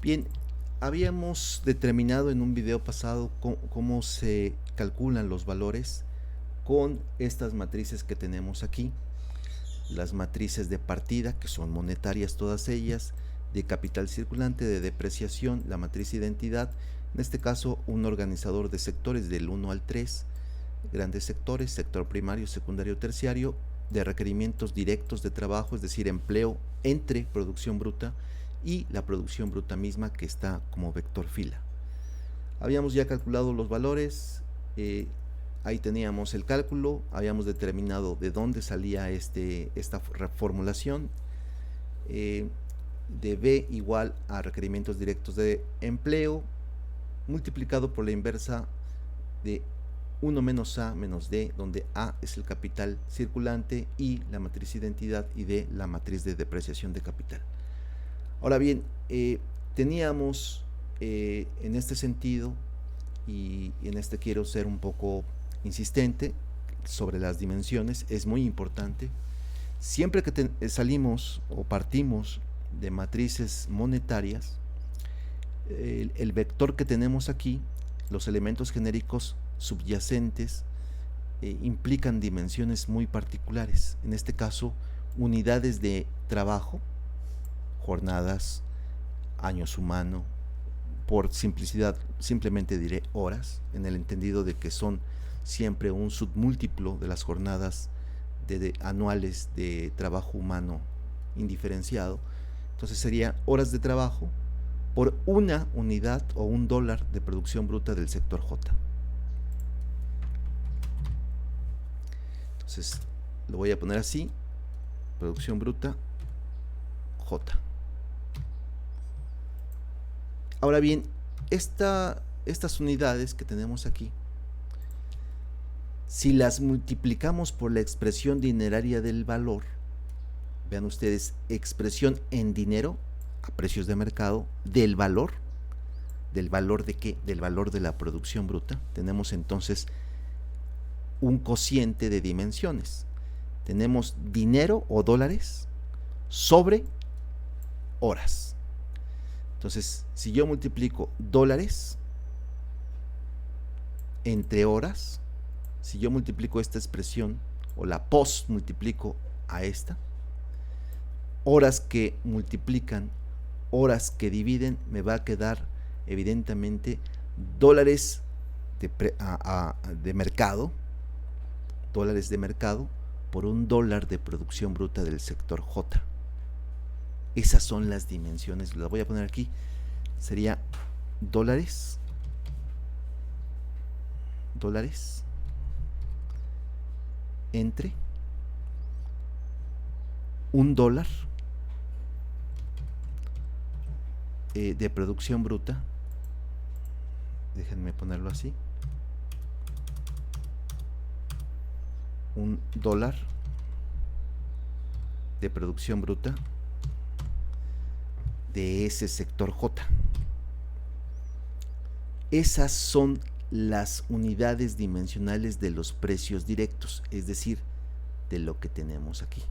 Bien, habíamos determinado en un video pasado cómo se calculan los valores con estas matrices que tenemos aquí. Las matrices de partida, que son monetarias todas ellas, de capital circulante, de depreciación, la matriz identidad, en este caso un organizador de sectores del 1 al 3, grandes sectores, sector primario, secundario, terciario, de requerimientos directos de trabajo, es decir, empleo entre producción bruta y la producción bruta misma, que está como vector fila. Habíamos ya calculado los valores, ahí teníamos el cálculo, habíamos determinado de dónde salía esta formulación, de B igual a requerimientos directos de empleo multiplicado por la inversa de 1 menos A menos D, donde A es el capital circulante y la matriz identidad, y D la matriz de depreciación de capital. Ahora bien, teníamos en este sentido, y en este quiero ser un poco insistente sobre las dimensiones, es muy importante. Siempre que salimos o partimos de matrices monetarias, el vector que tenemos aquí, los elementos genéricos subyacentes, implican dimensiones muy particulares. En este caso, unidades de trabajo, jornadas, años humano, por simplicidad simplemente diré horas, en el entendido de que son siempre un submúltiplo de las jornadas anuales de trabajo humano indiferenciado. Entonces sería horas de trabajo por una unidad o $1 de producción bruta del sector J. Entonces lo voy a poner así: producción bruta J. Ahora bien, estas unidades que tenemos aquí, si las multiplicamos por la expresión dineraria del valor, vean ustedes, expresión en dinero a precios de mercado del valor de qué, del valor de la producción bruta, tenemos entonces un cociente de dimensiones. Tenemos dinero o dólares sobre horas. Entonces, si yo multiplico dólares entre horas, si yo multiplico esta expresión o la post multiplico a esta, horas que multiplican horas que dividen, me va a quedar evidentemente dólares de mercado, dólares de mercado por $1 de producción bruta del sector J. Esas son las dimensiones, las voy a poner aquí. Sería dólares entre $1 de producción bruta, déjenme ponerlo así, $1 de producción bruta de ese sector J. Esas son las unidades dimensionales de los precios directos, es decir, de lo que tenemos aquí.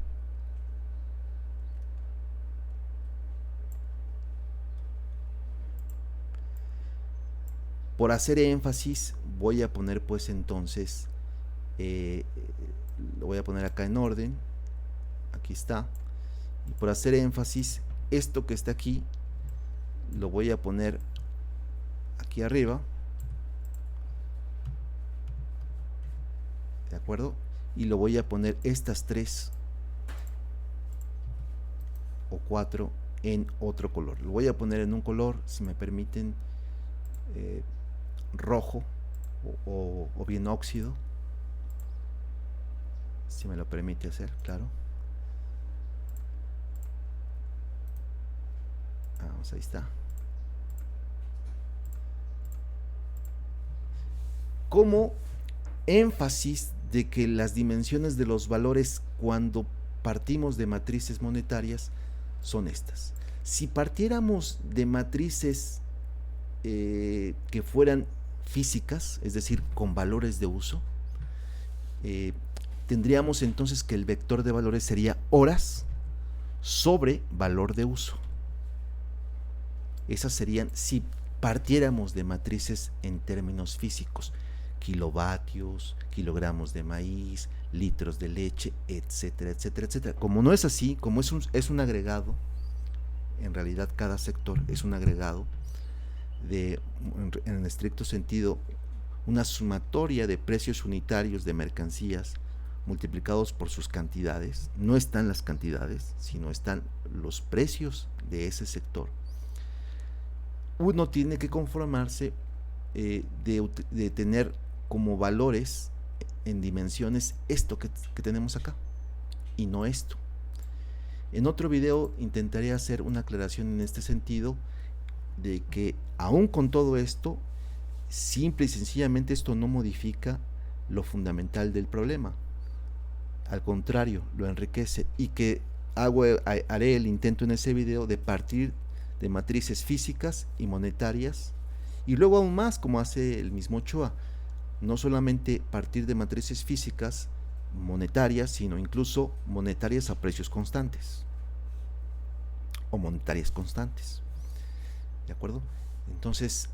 Por hacer énfasis, voy a poner pues entonces, lo voy a poner acá en orden, aquí está, y por hacer énfasis, esto que está aquí, lo voy a poner aquí arriba, ¿de acuerdo? Y lo voy a poner estas 3 o 4 en otro color. Lo voy a poner en un color, si me permiten, rojo o bien óxido, si me lo permite hacer, claro. Vamos, ahí está. Como énfasis de que las dimensiones de los valores cuando partimos de matrices monetarias son estas. Si partiéramos de matrices que fueran físicas, es decir, con valores de uso, tendríamos entonces que el vector de valores sería horas sobre valor de uso. Esas serían si partiéramos de matrices en términos físicos: kilovatios, kilogramos de maíz, litros de leche, etcétera, etcétera, etcétera. Como no es así, como es un agregado, en realidad cada sector es un agregado de, en estricto sentido, una sumatoria de precios unitarios de mercancías multiplicados por sus cantidades. No están las cantidades, sino están los precios de ese sector. Uno tiene que conformarse de tener como valores en dimensiones esto que tenemos acá y no esto. En otro video intentaré hacer una aclaración en este sentido, de que aún con todo esto, simple y sencillamente esto no modifica lo fundamental del problema. Al contrario, lo enriquece, y que haré el intento en ese video de partir de matrices físicas y monetarias, y luego aún más, como hace el mismo Ochoa, no solamente partir de matrices físicas monetarias, sino incluso monetarias a precios constantes o monetarias constantes. ¿De acuerdo? Entonces,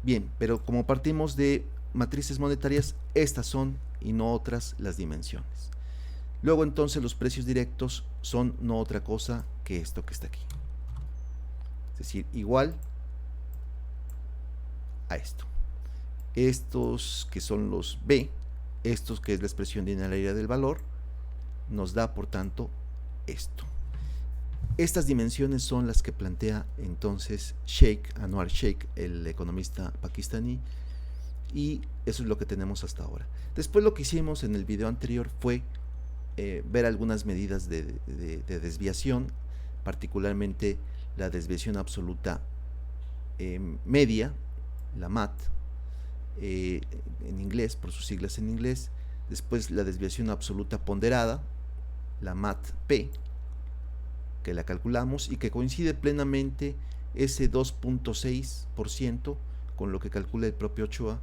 bien, pero como partimos de matrices monetarias, estas son y no otras las dimensiones. Luego entonces los precios directos son no otra cosa que esto que está aquí. Es decir, igual a esto. Estos que son los B, estos que es la expresión dineraria del valor, nos da por tanto esto. Estas dimensiones son las que plantea entonces Anwar Sheikh, el economista pakistaní, y eso es lo que tenemos hasta ahora. Después lo que hicimos en el video anterior fue ver algunas medidas de desviación, particularmente la desviación absoluta media, la MAT, en inglés, por sus siglas en inglés. Después la desviación absoluta ponderada, la MAT-P, que la calculamos y que coincide plenamente ese 2.6% con lo que calcula el propio Ochoa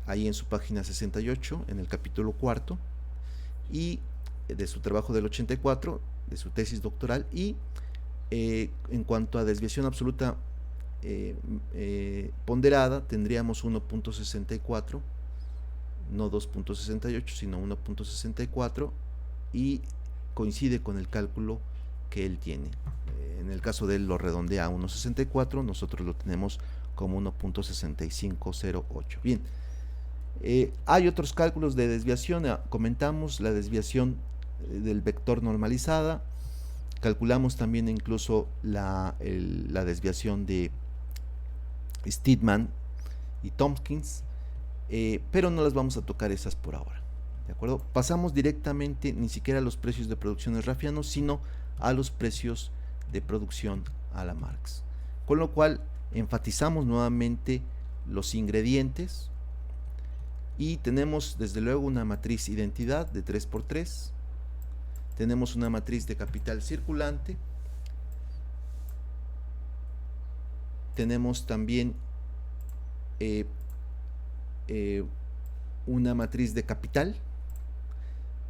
ahí en su página 68, en el capítulo cuarto, y de su trabajo del 84, de su tesis doctoral. Y en cuanto a desviación absoluta ponderada, tendríamos 1.64, no 2.68, sino 1.64, y coincide con el cálculo que él tiene. En el caso de él lo redondea a 1.64, nosotros lo tenemos como 1.6508. Bien, hay otros cálculos de desviación. Comentamos la desviación del vector normalizada, calculamos también incluso la desviación de Steedman y Tompkins, pero no las vamos a tocar esas por ahora. ¿De acuerdo? Pasamos directamente ni siquiera a los precios de producción de Raffiano, sino a los precios de producción a la Marx. Con lo cual enfatizamos nuevamente los ingredientes y tenemos desde luego una matriz identidad de 3×3, tenemos una matriz de capital circulante, tenemos también una matriz de capital,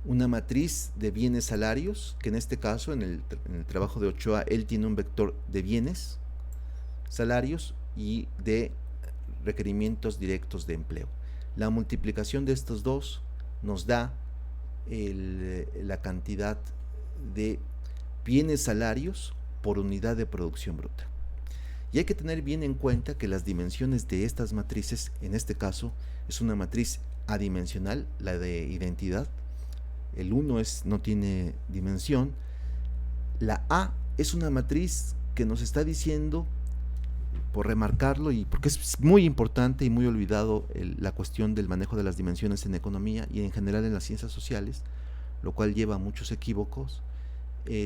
una matriz de bienes salarios, que en este caso, en el trabajo de Ochoa, él tiene un vector de bienes, salarios y de requerimientos directos de empleo. La multiplicación de estos dos nos da la cantidad de bienes salarios por unidad de producción bruta. Y hay que tener bien en cuenta que las dimensiones de estas matrices, en este caso, es una matriz adimensional, la de identidad. El 1 no tiene dimensión. La A es una matriz que nos está diciendo, por remarcarlo, y porque es muy importante y muy olvidado la cuestión del manejo de las dimensiones en economía y en general en las ciencias sociales, lo cual lleva a muchos equívocos.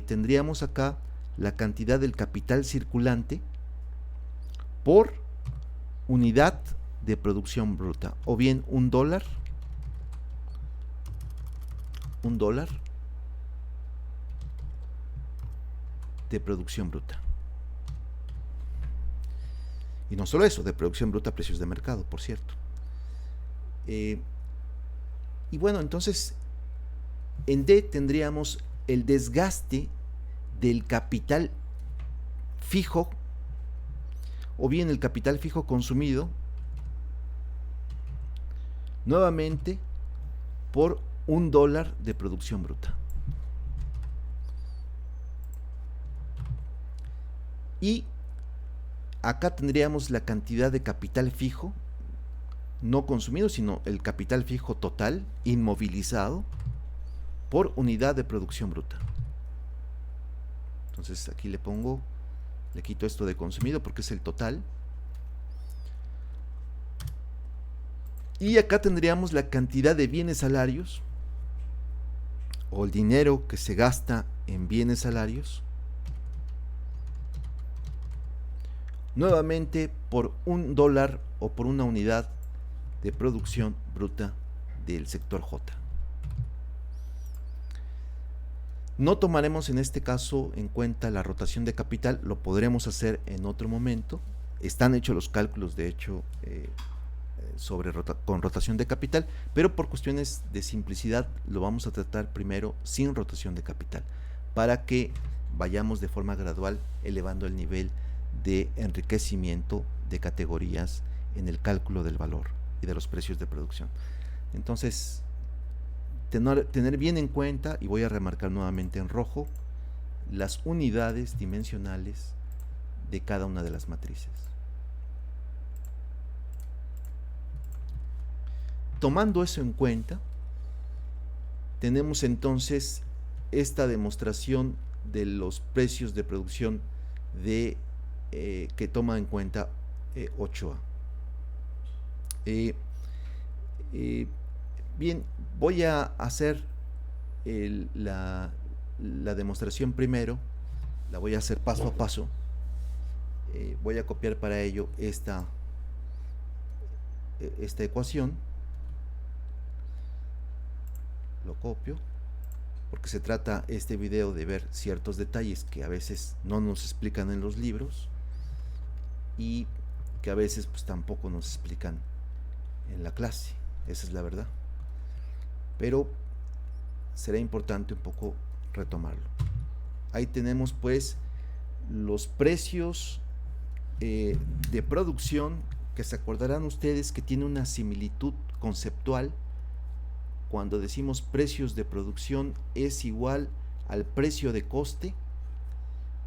Tendríamos acá la cantidad del capital circulante por unidad de producción bruta, o bien $1 de producción bruta. Y no solo eso, de producción bruta a precios de mercado, por cierto. Y bueno, entonces en D tendríamos el desgaste del capital fijo o bien el capital fijo consumido nuevamente por $1 de producción bruta. Y acá tendríamos la cantidad de capital fijo, no consumido, sino el capital fijo total, inmovilizado, por unidad de producción bruta. Entonces aquí le quito esto de consumido porque es el total. Y acá tendríamos la cantidad de bienes salarios, o el dinero que se gasta en bienes salarios, nuevamente por $1 o por una unidad de producción bruta del sector J. No tomaremos en este caso en cuenta la rotación de capital, lo podremos hacer en otro momento. Están hechos los cálculos, de hecho, con rotación de capital, pero por cuestiones de simplicidad lo vamos a tratar primero sin rotación de capital, para que vayamos de forma gradual elevando el nivel de enriquecimiento de categorías en el cálculo del valor y de los precios de producción. Entonces, tener bien en cuenta, y voy a remarcar nuevamente en rojo, las unidades dimensionales de cada una de las matrices. Tomando eso en cuenta, tenemos entonces esta demostración de los precios de producción que toma en cuenta Ochoa. Bien, voy a hacer la demostración primero, la voy a hacer paso a paso. Voy a copiar para ello esta ecuación. Lo copio, porque se trata este video de ver ciertos detalles que a veces no nos explican en los libros y que a veces pues tampoco nos explican en la clase. Esa es la verdad. Pero será importante un poco retomarlo. Ahí tenemos pues los precios de producción, que se acordarán ustedes que tiene una similitud conceptual. Cuando decimos precios de producción es igual al precio de coste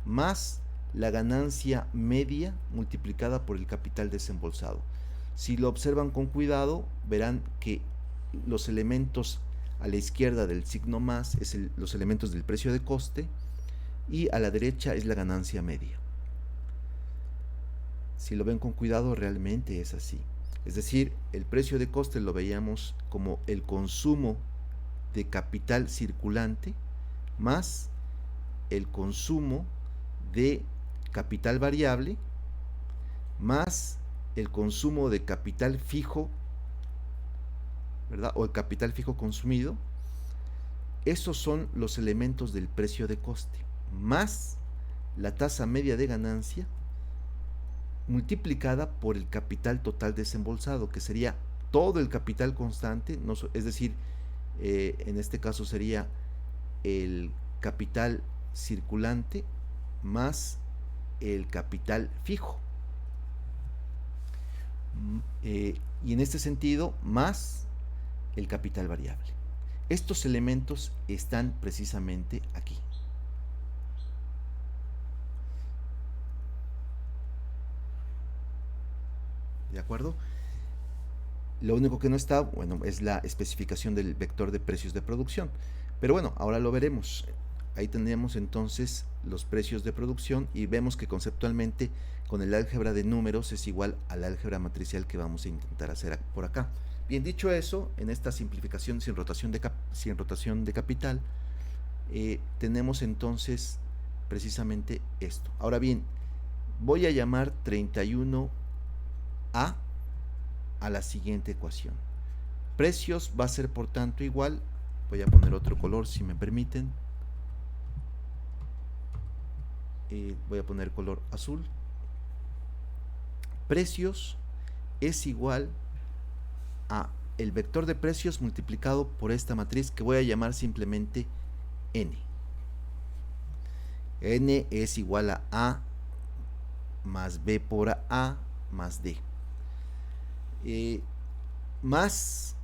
más la ganancia media multiplicada por el capital desembolsado. Si lo observan con cuidado, verán que los elementos a la izquierda del signo más es los elementos del precio de coste y a la derecha es la ganancia media. Si lo ven con cuidado, realmente es así. Es decir, el precio de coste lo veíamos como el consumo de capital circulante más el consumo de capital variable más el consumo de capital fijo, ¿verdad? O el capital fijo consumido. Esos son los elementos del precio de coste, más la tasa media de ganancia multiplicada por el capital total desembolsado, que sería todo el capital constante, es decir, en este caso sería el capital circulante más el capital fijo. Y en este sentido, más el capital variable. Estos elementos están precisamente aquí. ¿De acuerdo? Lo único que no está, bueno, es la especificación del vector de precios de producción. Pero bueno, ahora lo veremos. Ahí tendríamos entonces los precios de producción y vemos que conceptualmente con el álgebra de números es igual al álgebra matricial que vamos a intentar hacer por acá. Bien, dicho eso, en esta simplificación sin rotación de capital, tenemos entonces precisamente esto. Ahora bien, voy a llamar 31A a la siguiente ecuación. Precios va a ser por tanto igual, voy a poner otro color si me permiten, voy a poner color azul. Precios es igual a el vector de precios multiplicado por esta matriz que voy a llamar simplemente N. N es igual a más B por A más D. Más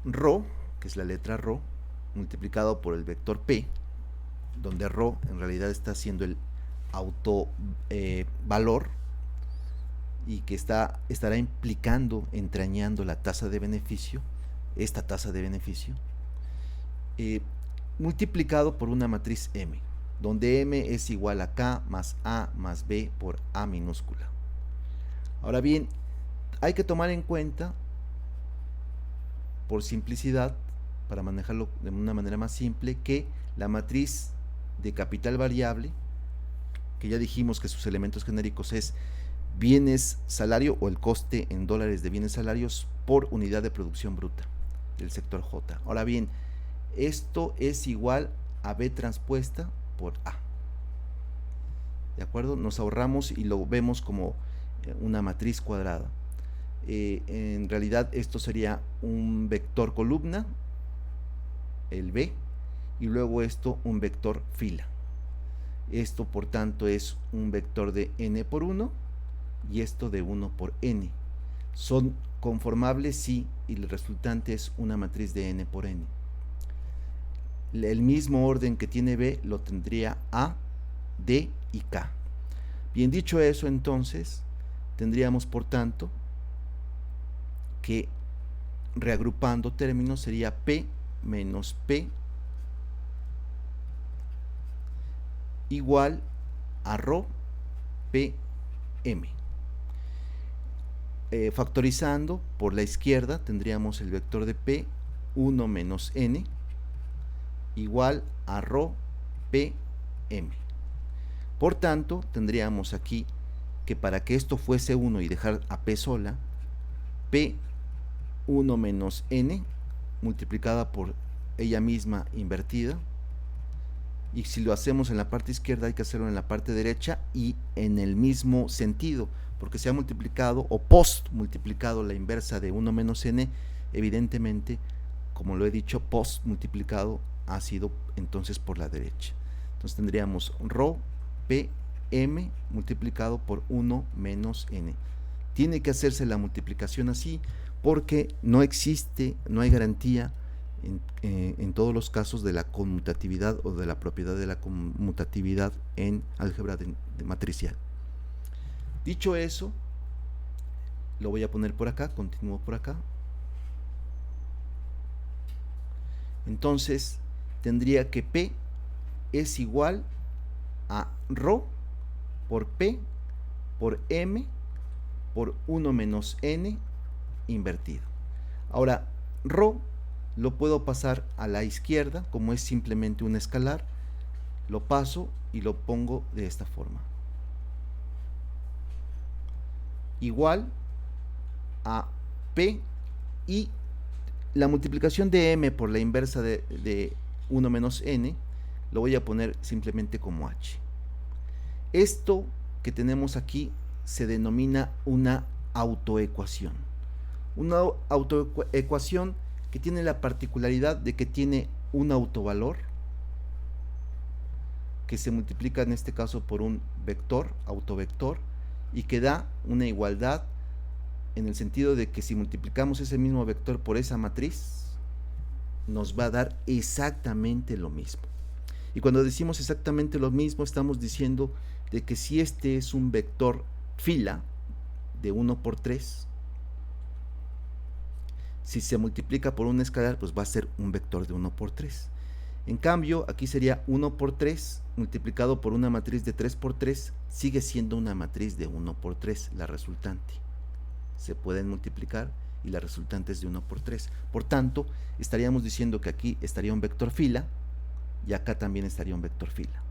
ρ, que es la letra ρ, multiplicado por el vector P, donde ρ en realidad está siendo el autovalor y que estará implicando, entrañando la tasa de beneficio, esta tasa de beneficio, multiplicado por una matriz M, donde M es igual a K más A más B por A minúscula. Ahora bien, hay que tomar en cuenta, por simplicidad, para manejarlo de una manera más simple, que la matriz de capital variable, que ya dijimos que sus elementos genéricos es bienes salario o el coste en dólares de bienes salarios por unidad de producción bruta del sector J. Ahora bien, esto es igual a B transpuesta por A. ¿De acuerdo? Nos ahorramos y lo vemos como una matriz cuadrada. En realidad esto sería un vector columna, el B, y luego esto un vector fila. Esto por tanto es un vector de n por 1 y esto de 1 por n. Son conformables, sí, y el resultante es una matriz de n por n. El mismo orden que tiene B lo tendría A, D y K. Bien, dicho eso, entonces tendríamos por tanto que, reagrupando términos, sería P menos P igual a ρ PM. Factorizando por la izquierda tendríamos el vector de P 1 menos n igual a ρ PM. Por tanto, tendríamos aquí que para que esto fuese 1 y dejar a P sola, P 1 menos n multiplicada por ella misma invertida, y si lo hacemos en la parte izquierda hay que hacerlo en la parte derecha y en el mismo sentido, porque se ha multiplicado o post multiplicado la inversa de 1 menos n, evidentemente, como lo he dicho, post multiplicado ha sido entonces por la derecha. Entonces tendríamos ρ PM multiplicado por 1 menos n. Tiene que hacerse la multiplicación así porque no existe, no hay garantía en todos los casos de la conmutatividad o de la propiedad de la conmutatividad en álgebra de matricial. Dicho eso, lo voy a poner por acá, continúo por acá. Entonces tendría que P es igual a ρ por P por M por 1 menos n invertido. Ahora, ρ lo puedo pasar a la izquierda, como es simplemente un escalar, lo paso y lo pongo de esta forma. Igual a P, y la multiplicación de M por la inversa de 1 menos n lo voy a poner simplemente como h. Esto que tenemos aquí se denomina una autoecuación. Una autoecuación que tiene la particularidad de que tiene un autovalor que se multiplica en este caso por un vector, autovector, y que da una igualdad en el sentido de que si multiplicamos ese mismo vector por esa matriz, nos va a dar exactamente lo mismo. Y cuando decimos exactamente lo mismo, estamos diciendo de que si este es un vector fila de 1 por 3, si se multiplica por un escalar, pues va a ser un vector de 1 por 3. En cambio, aquí sería 1 por 3 multiplicado por una matriz de 3 por 3, sigue siendo una matriz de 1 por 3, la resultante. Se pueden multiplicar y la resultante es de 1 por 3. Por tanto, estaríamos diciendo que aquí estaría un vector fila y acá también estaría un vector fila.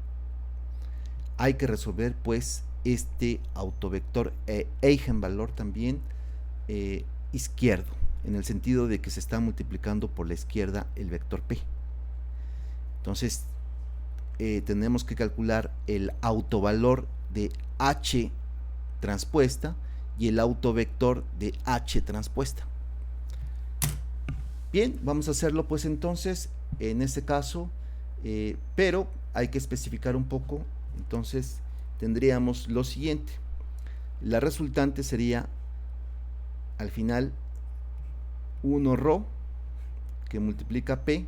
Hay que resolver pues este autovector eigenvalor también izquierdo, en el sentido de que se está multiplicando por la izquierda el vector P. Entonces tenemos que calcular el autovalor de H transpuesta y el autovector de H transpuesta. Bien, vamos a hacerlo pues entonces en este caso, pero hay que especificar un poco. Entonces tendríamos lo siguiente. La resultante sería al final 1 ρ que multiplica P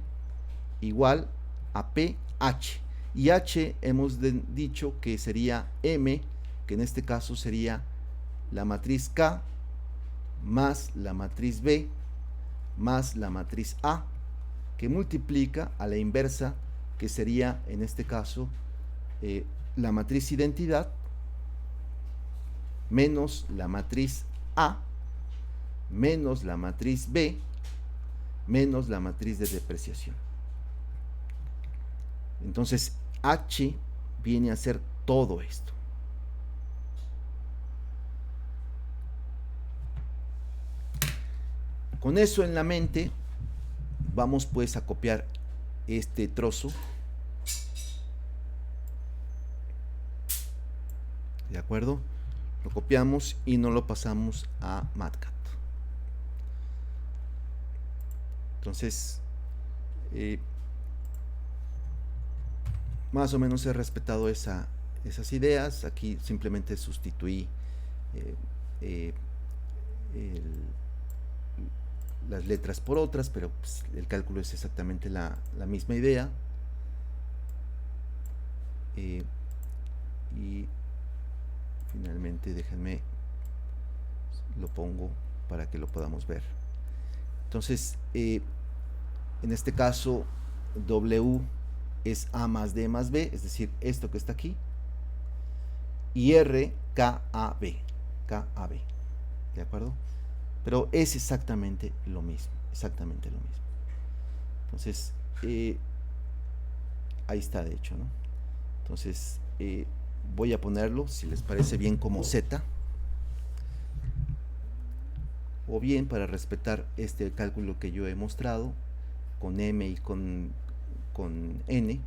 igual a PH. Y H hemos dicho que sería M, que en este caso sería la matriz K más la matriz B más la matriz A, que multiplica a la inversa, que sería en este caso la matriz identidad menos la matriz A menos la matriz B menos la matriz de depreciación. Entonces H viene a ser todo esto. Con eso en la mente, vamos pues a copiar este trozo. ¿De acuerdo? Lo copiamos y nos lo pasamos a MatCat. Entonces, más o menos he respetado esas ideas. Aquí simplemente sustituí las letras por otras, pero pues, el cálculo es exactamente la misma idea. Y finalmente déjenme, lo pongo para que lo podamos ver. Entonces, en este caso, W es A más D más B, es decir, esto que está aquí, y R, KAB, ¿de acuerdo? Pero es exactamente lo mismo, Entonces, ahí está de hecho, ¿no? Entonces, voy a ponerlo, si les parece bien, como Z, o bien para respetar este cálculo que yo he mostrado con M y con N,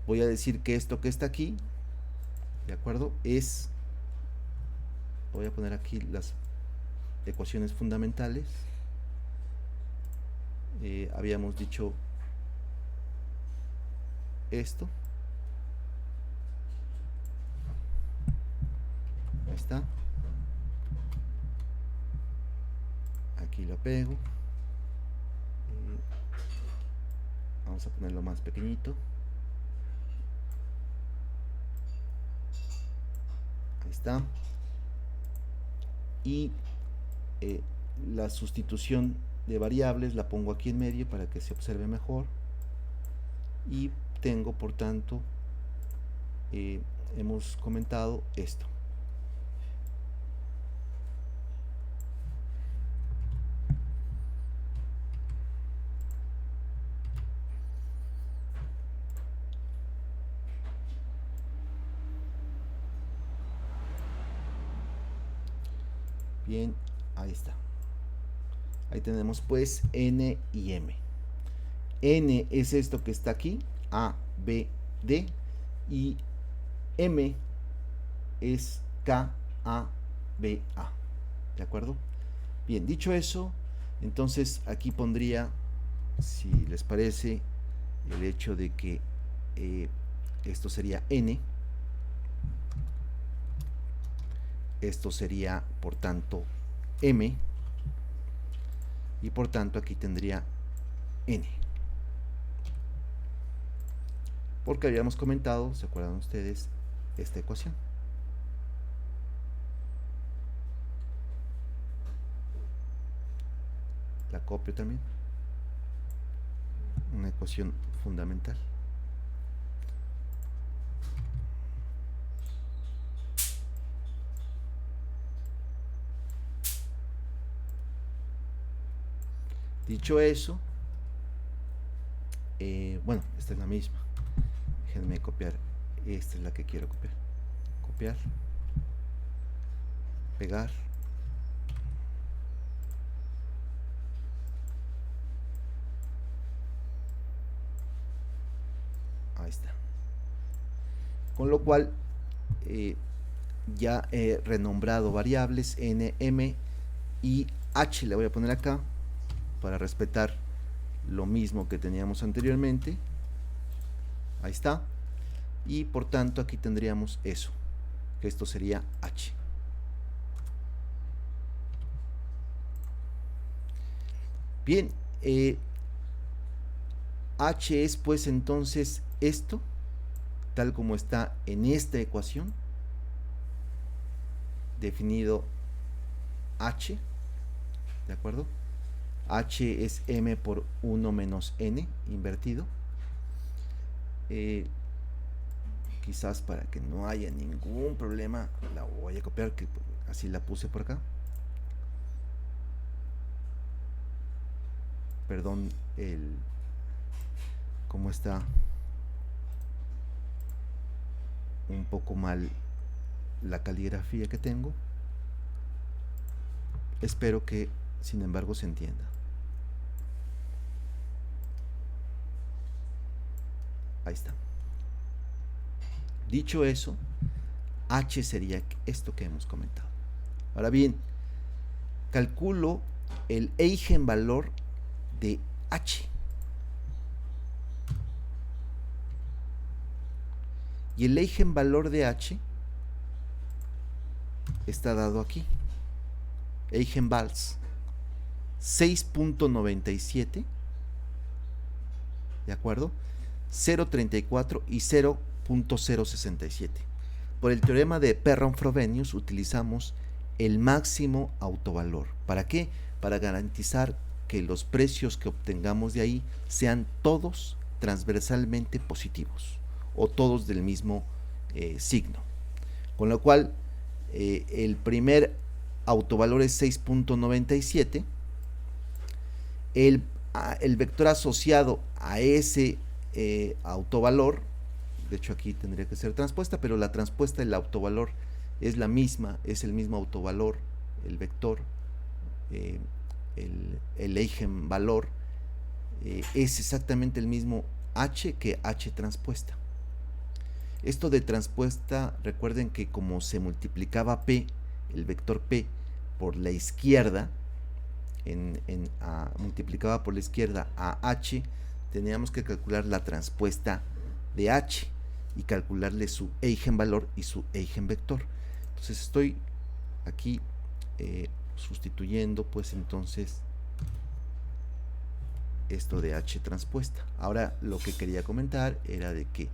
voy a decir que esto que está aquí, ¿de acuerdo? Voy a poner aquí las ecuaciones fundamentales. Habíamos dicho esto. Ahí está. Aquí lo pego. Vamos a ponerlo más pequeñito. Ahí está. Y la sustitución de variables la pongo aquí en medio para que se observe mejor. Y tengo, por tanto, hemos comentado esto. Bien, ahí está. Ahí tenemos pues N y M. N es esto que está aquí, A, B, D, y M es K, A, B, A. ¿De acuerdo? Bien, dicho eso, entonces aquí pondría, si les parece, el hecho de que esto sería N. Esto sería, por tanto, M. Y por tanto aquí tendría N. Porque habíamos comentado, ¿se acuerdan ustedes? Esta ecuación. La copio también. Una ecuación fundamental. Dicho eso, bueno, esta es la misma. Déjenme copiar. Esta es la que quiero copiar. Copiar. Pegar. Ahí está. Con lo cual, ya he renombrado variables N, M y H. Le voy a poner acá para respetar lo mismo que teníamos anteriormente. Ahí está. Y por tanto aquí tendríamos eso. que esto sería H. Bien, H es pues entonces esto, tal como está en esta ecuación, definido H, ¿de acuerdo? H es M por 1 menos N invertido. Quizás para que no haya ningún problema la voy a copiar, que así la puse por acá. Perdón cómo está un poco mal la caligrafía que tengo. Espero que sin embargo se entienda. Ahí está. Dicho eso, H sería esto que hemos comentado. Ahora bien, calculo el eigenvalor de H. Y el eigenvalor de H está dado aquí. Eigenvals 6.97, ¿de acuerdo? 0.34 y 0.067. Por el teorema de Perron-Frobenius utilizamos el máximo autovalor. ¿Para qué? Para garantizar que los precios que obtengamos de ahí sean todos transversalmente positivos o todos del mismo signo. Con lo cual, el primer autovalor es 6.97. El vector asociado a ese autovalor, de hecho aquí tendría que ser transpuesta, pero la transpuesta del autovalor es la misma, es el mismo autovalor, el vector, el eigenvalor es exactamente el mismo H que H transpuesta. Esto de transpuesta, recuerden que como se multiplicaba P, el vector P, por la izquierda, multiplicaba por la izquierda a H, teníamos que calcular la transpuesta de H y calcularle su eigenvalor y su eigenvector. Entonces estoy aquí sustituyendo pues entonces esto de H transpuesta. Ahora lo que quería comentar era de que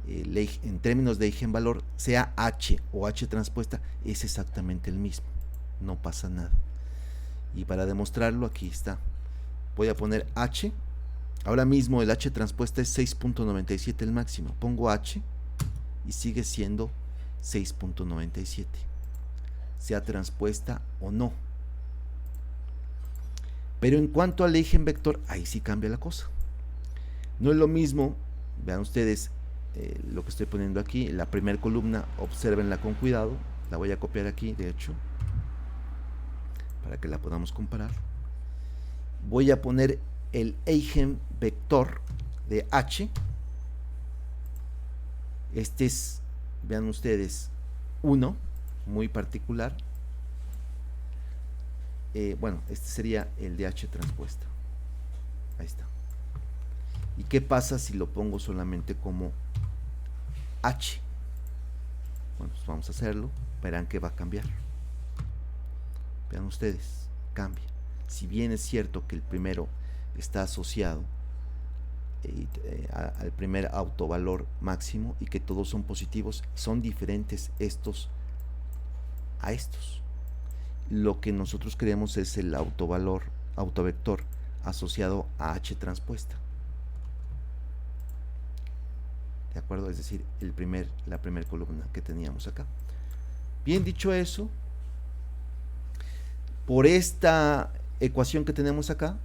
en términos de eigenvalor, sea H o H transpuesta, es exactamente el mismo, no pasa nada. Y para demostrarlo, aquí está, voy a poner H. Ahora mismo el H transpuesta es 6.97 el máximo, pongo H y sigue siendo 6.97, sea transpuesta o no. Pero en cuanto al eigenvector, ahí sí cambia la cosa. No es lo mismo, vean ustedes lo que estoy poniendo aquí, la primera columna, obsérvenla con cuidado, la voy a copiar aquí, de hecho, para que la podamos comparar. Voy a poner el eigenvector de H. Este es, vean ustedes, 1, muy particular. Bueno, este sería el de H transpuesta. Ahí está. ¿Y qué pasa si lo pongo solamente como H? Bueno, pues vamos a hacerlo. Verán que va a cambiar. Vean ustedes, cambia. Si bien es cierto que el primero está asociado al primer autovalor máximo y que todos son positivos, son diferentes estos a estos. Lo que nosotros queremos es el autovector asociado a H transpuesta. ¿De acuerdo? Es decir, la primera columna que teníamos acá. Bien, dicho eso, por esta ecuación que tenemos acá,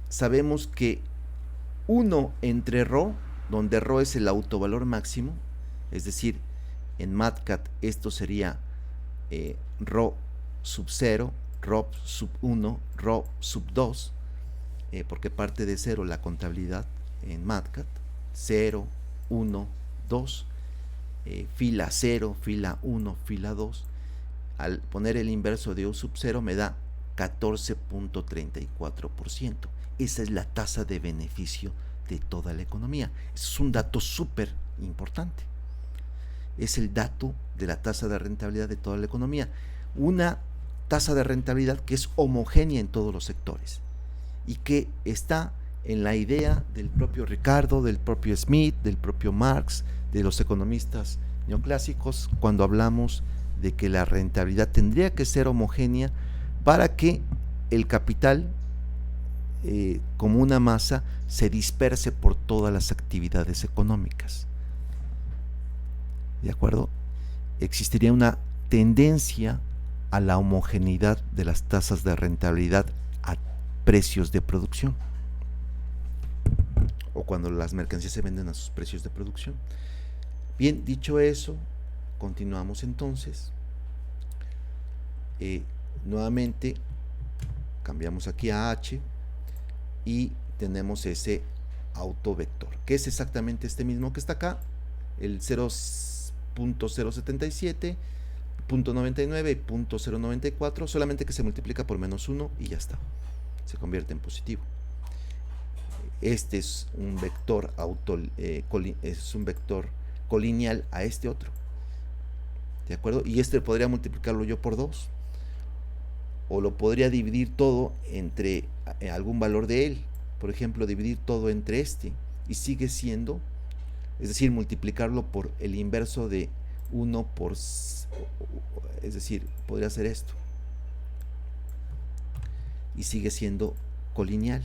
sabemos que 1 entre ρ, donde ρ es el autovalor máximo, es decir, en MATCAT esto sería ρ sub 0, ρ sub 1, ρ sub 2, porque parte de 0 la contabilidad en MATCAT, 0, 1, 2, fila 0, fila 1, fila 2. Al poner el inverso de U sub 0 me da 14.34%. Esa es la tasa de beneficio de toda la economía. Es un dato súper importante. es el dato de la tasa de rentabilidad de toda la economía. Una tasa de rentabilidad que es homogénea en todos los sectores y que está en la idea del propio Ricardo, del propio Smith, del propio Marx, de los economistas neoclásicos, cuando hablamos de que la rentabilidad tendría que ser homogénea para que el capital, como una masa, se disperse por todas las actividades económicas. ¿De acuerdo? Existiría una tendencia a la homogeneidad de las tasas de rentabilidad a precios de producción, o cuando las mercancías se venden a sus precios de producción. Bien, dicho eso, continuamos entonces. Nuevamente cambiamos aquí a H y tenemos ese autovector, que es exactamente este mismo que está acá, el 0.077, 0.99 y 0.094, solamente que se multiplica por -1 y ya está, se convierte en positivo. Este es un vector es un vector colineal a este otro, ¿de acuerdo? Y este podría multiplicarlo yo por 2, o lo podría dividir todo entre algún valor de él, por ejemplo, dividir todo entre este, y sigue siendo, es decir, multiplicarlo por el inverso de 1 por, es decir, podría ser esto, y sigue siendo colineal.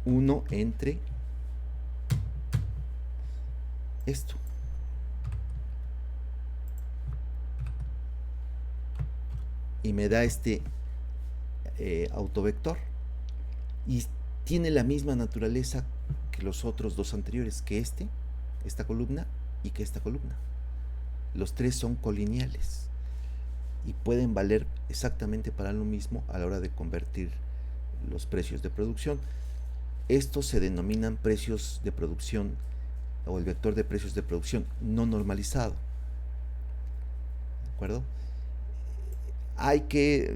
1 entre esto. Y me da este autovector. Y tiene la misma naturaleza que los otros dos anteriores, que esta columna y que esta columna. Los tres son colineales y pueden valer exactamente para lo mismo a la hora de convertir los precios de producción. Estos se denominan precios de producción, o el vector de precios de producción no normalizado. ¿De acuerdo?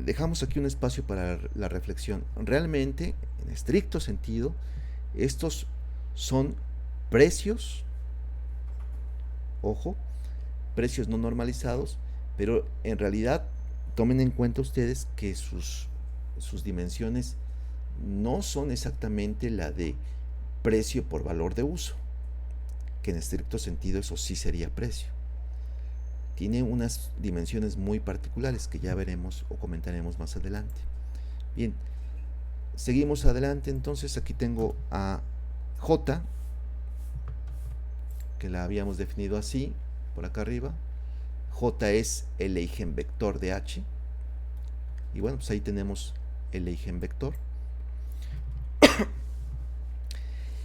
Dejamos aquí un espacio para la reflexión. Realmente, en estricto sentido, estos son precios, ojo, precios no normalizados, pero en realidad tomen en cuenta ustedes que sus dimensiones no son exactamente la de precio por valor de uso, que en estricto sentido eso sí sería precio. Tiene unas dimensiones muy particulares que ya veremos o comentaremos más adelante. Bien, seguimos adelante. Entonces aquí tengo a J, que la habíamos definido así, por acá arriba. J es el eigenvector de H. Y bueno, pues ahí tenemos el eigenvector.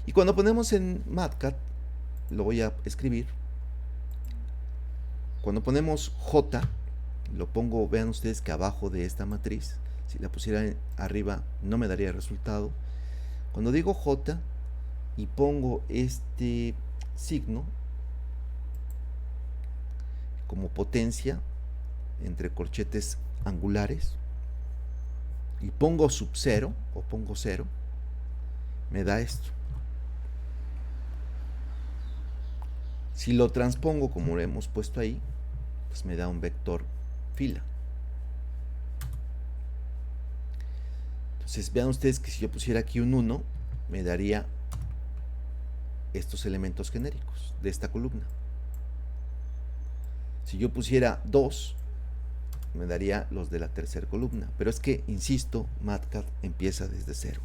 Y cuando ponemos en MATCAD, lo voy a escribir. Cuando ponemos J, lo pongo, vean ustedes que abajo de esta matriz, si la pusiera arriba no me daría resultado. Cuando digo J y pongo este signo como potencia entre corchetes angulares y pongo sub 0 o pongo 0, me da esto. Si lo transpongo como lo hemos puesto ahí, pues me da un vector fila. Entonces vean ustedes que si yo pusiera aquí un 1, me daría estos elementos genéricos de esta columna. Si yo pusiera 2, me daría los de la tercera columna. Pero es que, insisto, MATCAD empieza desde 0.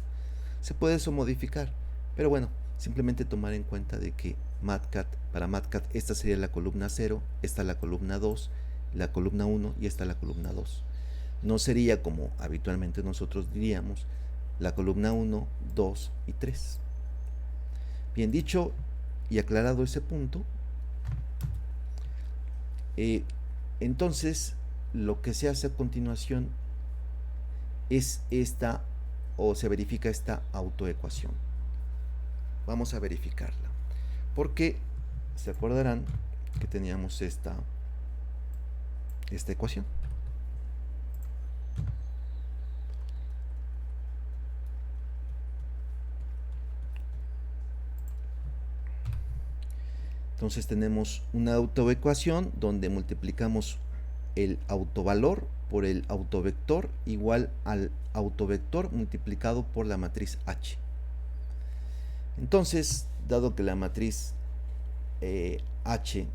Se puede eso modificar, pero bueno, simplemente tomar en cuenta de que para MATCAD esta sería la columna 0, esta la columna 2, la columna 1 y esta la columna 2. No sería como habitualmente nosotros diríamos la columna 1, 2 y 3. Bien, dicho y aclarado ese punto, entonces lo que se hace a continuación es esta, o se verifica esta autoecuación. Vamos a verificarla, porque se acordarán que teníamos esta ecuación. Entonces tenemos una autoecuación donde multiplicamos el autovalor por el autovector igual al autovector multiplicado por la matriz H. Entonces, dado que la matriz H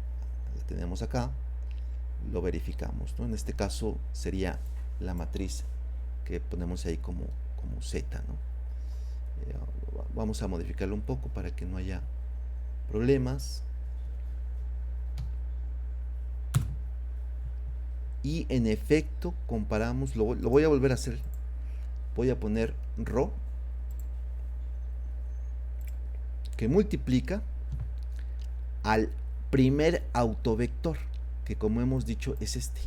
la tenemos acá, lo verificamos, ¿no? En este caso sería la matriz que ponemos ahí como Z, ¿no? Vamos a modificarlo un poco para que no haya problemas. Y en efecto comparamos, lo voy a volver a hacer. Voy a poner ρ que multiplica al primer autovector, que como hemos dicho es este.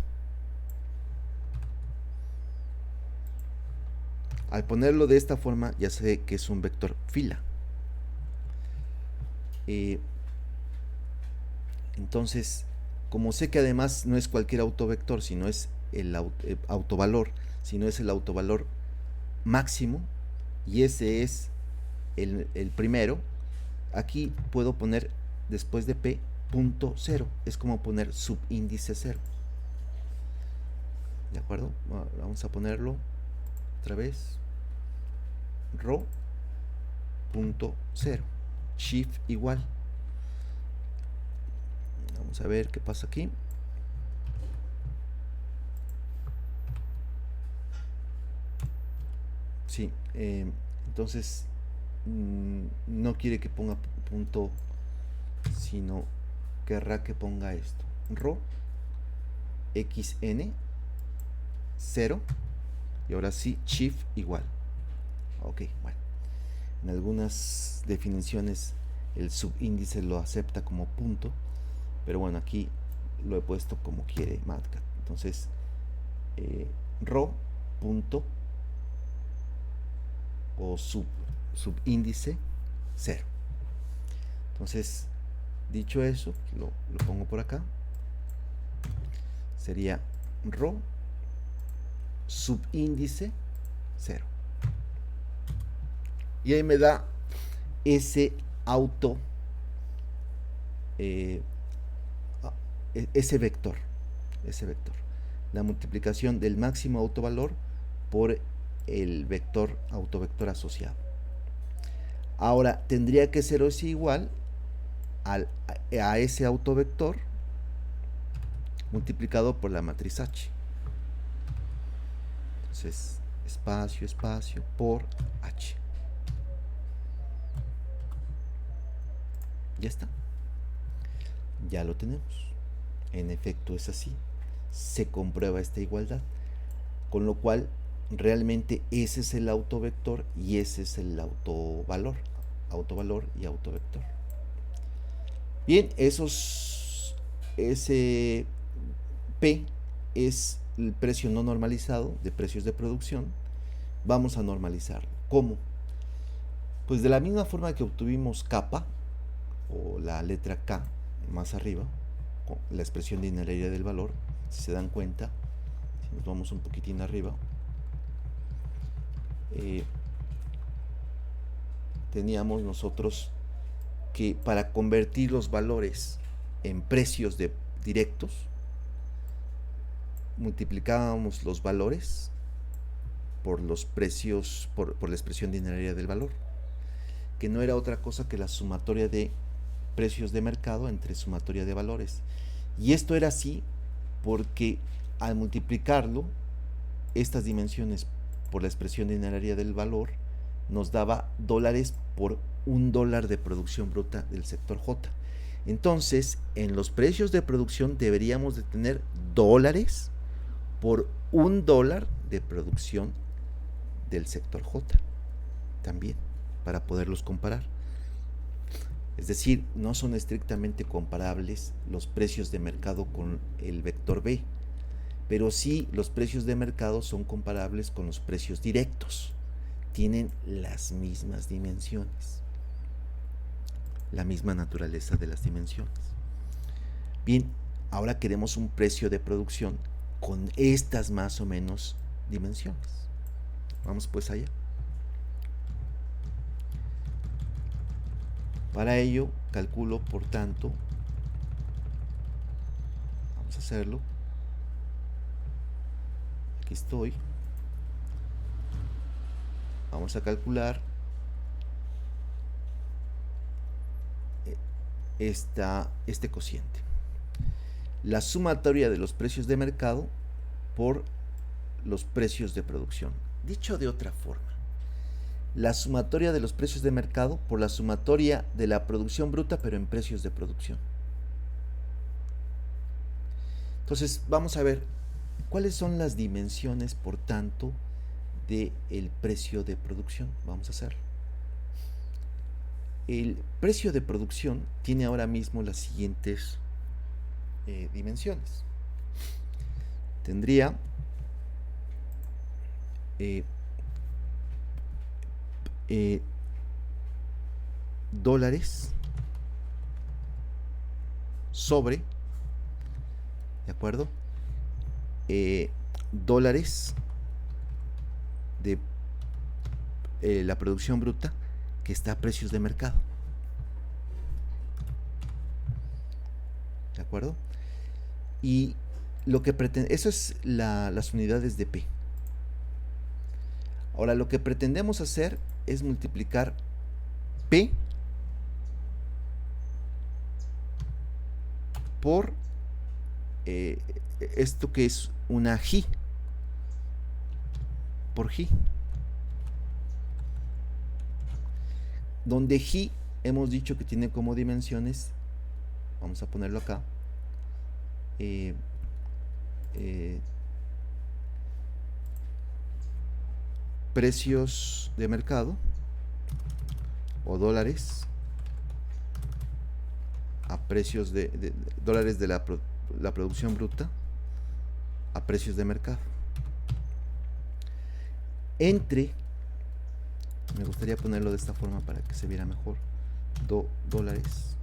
Al ponerlo de esta forma ya sé que es un vector fila. Entonces, como sé que además no es cualquier autovector, sino es el autovalor, sino es el autovalor máximo, y ese es el primero, aquí puedo poner después de P punto 0, es como poner subíndice 0. ¿De acuerdo? Vamos a ponerlo otra vez. Rho punto 0, shift igual. Vamos a ver qué pasa aquí. Sí, entonces no quiere que ponga punto, sino querrá que ponga esto. Rho xn 0 y ahora sí shift igual. Ok, bueno. En algunas definiciones el subíndice lo acepta como punto, pero bueno, aquí lo he puesto como quiere Matcat. Entonces, rho punto o subíndice 0. Entonces, dicho eso, lo pongo por acá. Sería rho subíndice 0. Y ahí me da ese ese vector, la multiplicación del máximo autovalor por el vector autovector asociado. Ahora tendría que ser así igual a ese autovector multiplicado por la matriz H. Entonces, espacio, espacio por H. Ya está. Ya lo tenemos. En efecto es así. Se comprueba esta igualdad. Con lo cual, realmente ese es el autovector y ese es el autovalor. Autovalor y autovector. Bien, ese P es el precio no normalizado de precios de producción. Vamos a normalizarlo. ¿Cómo? Pues de la misma forma que obtuvimos kappa, o la letra K más arriba, con la expresión dineraria del valor, si se dan cuenta, si nos vamos un poquitín arriba, teníamos nosotros que para convertir los valores en precios directos, multiplicábamos los valores por los precios, por la expresión dineraria del valor, que no era otra cosa que la sumatoria de precios de mercado entre sumatoria de valores. Y esto era así porque al multiplicarlo, estas dimensiones por la expresión dineraria del valor, nos daba dólares por $1 de producción bruta del sector J. Entonces, en los precios de producción deberíamos de tener dólares por $1 de producción del sector J también, para poderlos comparar. Es decir, no son estrictamente comparables los precios de mercado con el vector B, pero sí los precios de mercado son comparables con los precios directos. Tienen las mismas dimensiones, la misma naturaleza de las dimensiones. Bien, ahora queremos un precio de producción con estas más o menos dimensiones. Vamos pues allá. Para ello, calculo, por tanto, Vamos a hacerlo. Aquí estoy. Vamos a calcular este cociente. La sumatoria de los precios de mercado por los precios de producción. Dicho de otra forma, la sumatoria de los precios de mercado por la sumatoria de la producción bruta, pero en precios de producción. Entonces, vamos a ver cuáles son las dimensiones, por tanto, del precio de producción. Vamos a hacerlo. El precio de producción tiene ahora mismo las siguientes dimensiones. Tendría dólares sobre, ¿de acuerdo? Dólares de la producción bruta que está a precios de mercado. ¿De acuerdo? Y lo que pretende, eso es las unidades de P. Ahora lo que pretendemos hacer es multiplicar P por esto que es una J por J, donde J hemos dicho que tiene como dimensiones, vamos a ponerlo acá, precios de mercado o dólares a precios de dólares de la producción bruta a precios de mercado, entre, me gustaría ponerlo de esta forma para que se viera mejor, dólares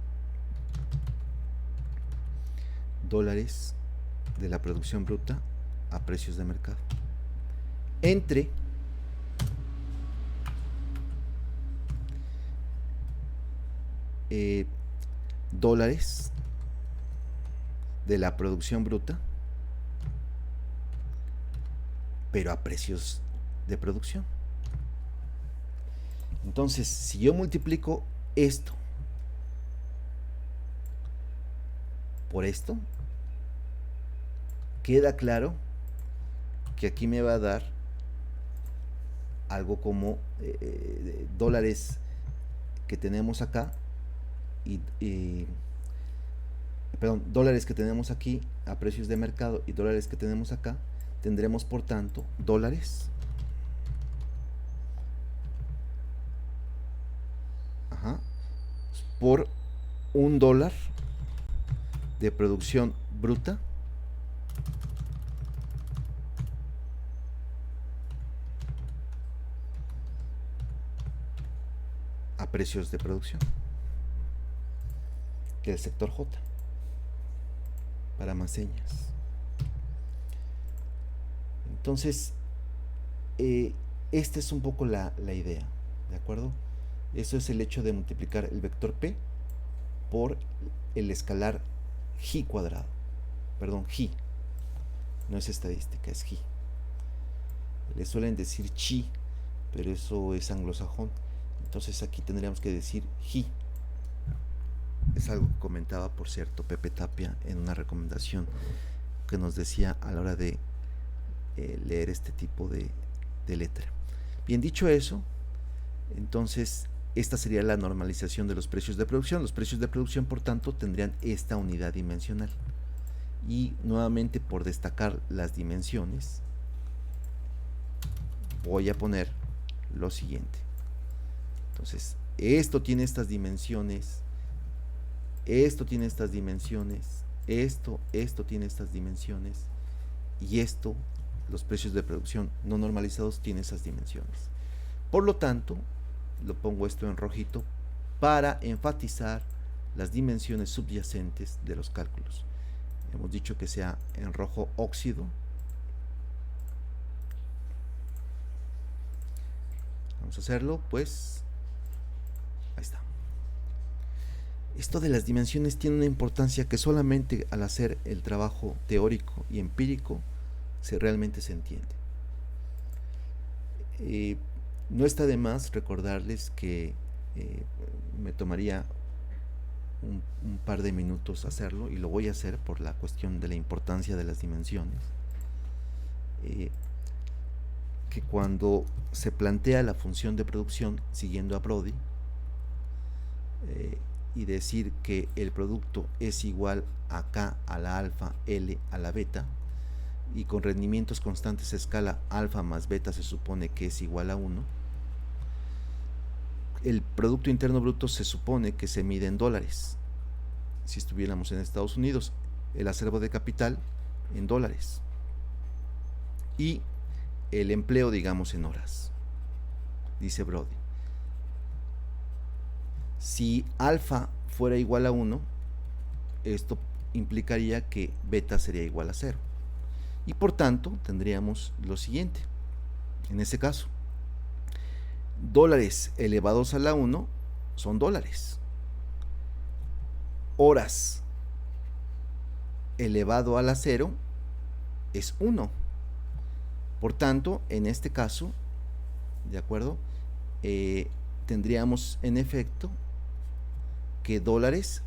de la producción bruta a precios de mercado, entre dólares de la producción bruta pero a precios de producción. Entonces, si yo multiplico esto por esto, queda claro que aquí me va a dar algo como dólares que tenemos acá perdón, dólares que tenemos aquí a precios de mercado y dólares que tenemos acá. Tendremos, por tanto, dólares por $1 de producción bruta a precios de producción del sector J para más señas. Entonces, esta es un poco la idea, ¿de acuerdo? Eso es el hecho de multiplicar el vector P por el escalar J cuadrado. Perdón, J. No es estadística, es J. Le suelen decir chi, pero eso es anglosajón. Entonces aquí tendríamos que decir J. Es algo que comentaba, por cierto, Pepe Tapia en una recomendación que nos decía a la hora de leer este tipo de letra. Bien, dicho eso, entonces esta sería la normalización de los precios de producción. Los precios de producción, por tanto, tendrían esta unidad dimensional. Y nuevamente, por destacar las dimensiones, voy a poner lo siguiente. Entonces, esto tiene estas dimensiones, esto tiene estas dimensiones, esto tiene estas dimensiones, y esto, los precios de producción no normalizados, tienen esas dimensiones. Por lo tanto, lo pongo esto en rojito para enfatizar las dimensiones subyacentes de los cálculos. Hemos dicho que sea en rojo óxido. Vamos a hacerlo, pues ahí está. Esto de las dimensiones tiene una importancia que solamente al hacer el trabajo teórico y empírico realmente se entiende. No está de más recordarles que me tomaría un par de minutos hacerlo, y lo voy a hacer por la cuestión de la importancia de las dimensiones. Que cuando se plantea la función de producción siguiendo a Brody, y decir que el producto es igual a K a la alfa, L a la beta, y con rendimientos constantes a escala alfa más beta se supone que es igual a 1, el Producto Interno Bruto se supone que se mide en dólares. Si estuviéramos en Estados Unidos, el acervo de capital en dólares y el empleo, digamos, en horas, dice Brody. Si alfa fuera igual a 1, esto implicaría que beta sería igual a 0. Y por tanto tendríamos lo siguiente. En ese caso, dólares elevados a la 1 son dólares. Horas elevado a la 0 es 1. Por tanto, en este caso, ¿de acuerdo? Tendríamos en efecto que dólares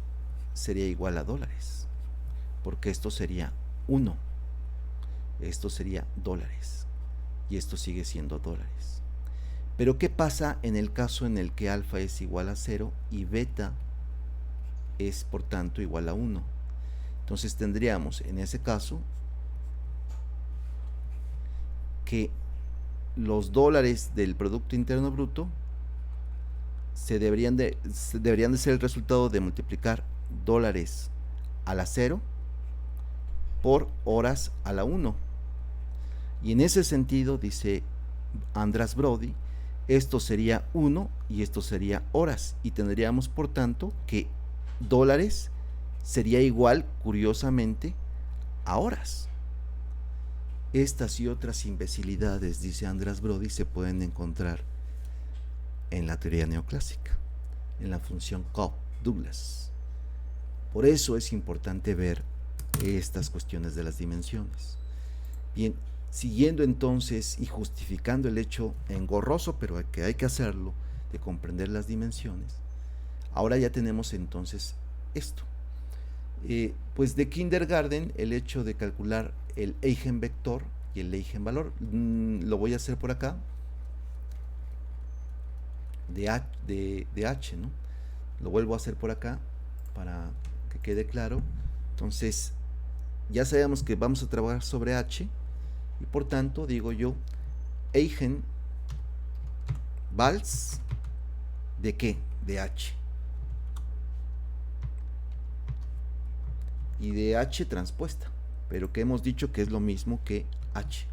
sería igual a dólares, porque esto sería 1. Esto sería dólares y esto sigue siendo dólares. Pero ¿qué pasa en el caso en el que alfa es igual a 0 y beta es por tanto igual a 1? Entonces tendríamos en ese caso que los dólares del Producto Interno Bruto deberían de ser el resultado de multiplicar dólares a la 0 por horas a la 1. Y en ese sentido, dice András Brody, esto sería 1 y esto sería horas, y tendríamos por tanto que dólares sería igual, curiosamente, a horas. Estas y otras imbecilidades, dice András Brody, se pueden encontrar en la teoría neoclásica, en la función Cobb-Douglas. Por eso es importante ver estas cuestiones de las dimensiones. Bien, siguiendo entonces y justificando el hecho engorroso, pero que hay que hacerlo, de comprender las dimensiones, ahora ya tenemos entonces esto. Pues de kindergarten, el hecho de calcular el eigenvector y el eigenvalor, lo voy a hacer por acá, de H, ¿no? Lo vuelvo a hacer por acá para que quede claro. Entonces, ya sabemos que vamos a trabajar sobre H, y por tanto digo yo eigenvals de ¿qué? De H. Y de H transpuesta, pero que hemos dicho que es lo mismo que H.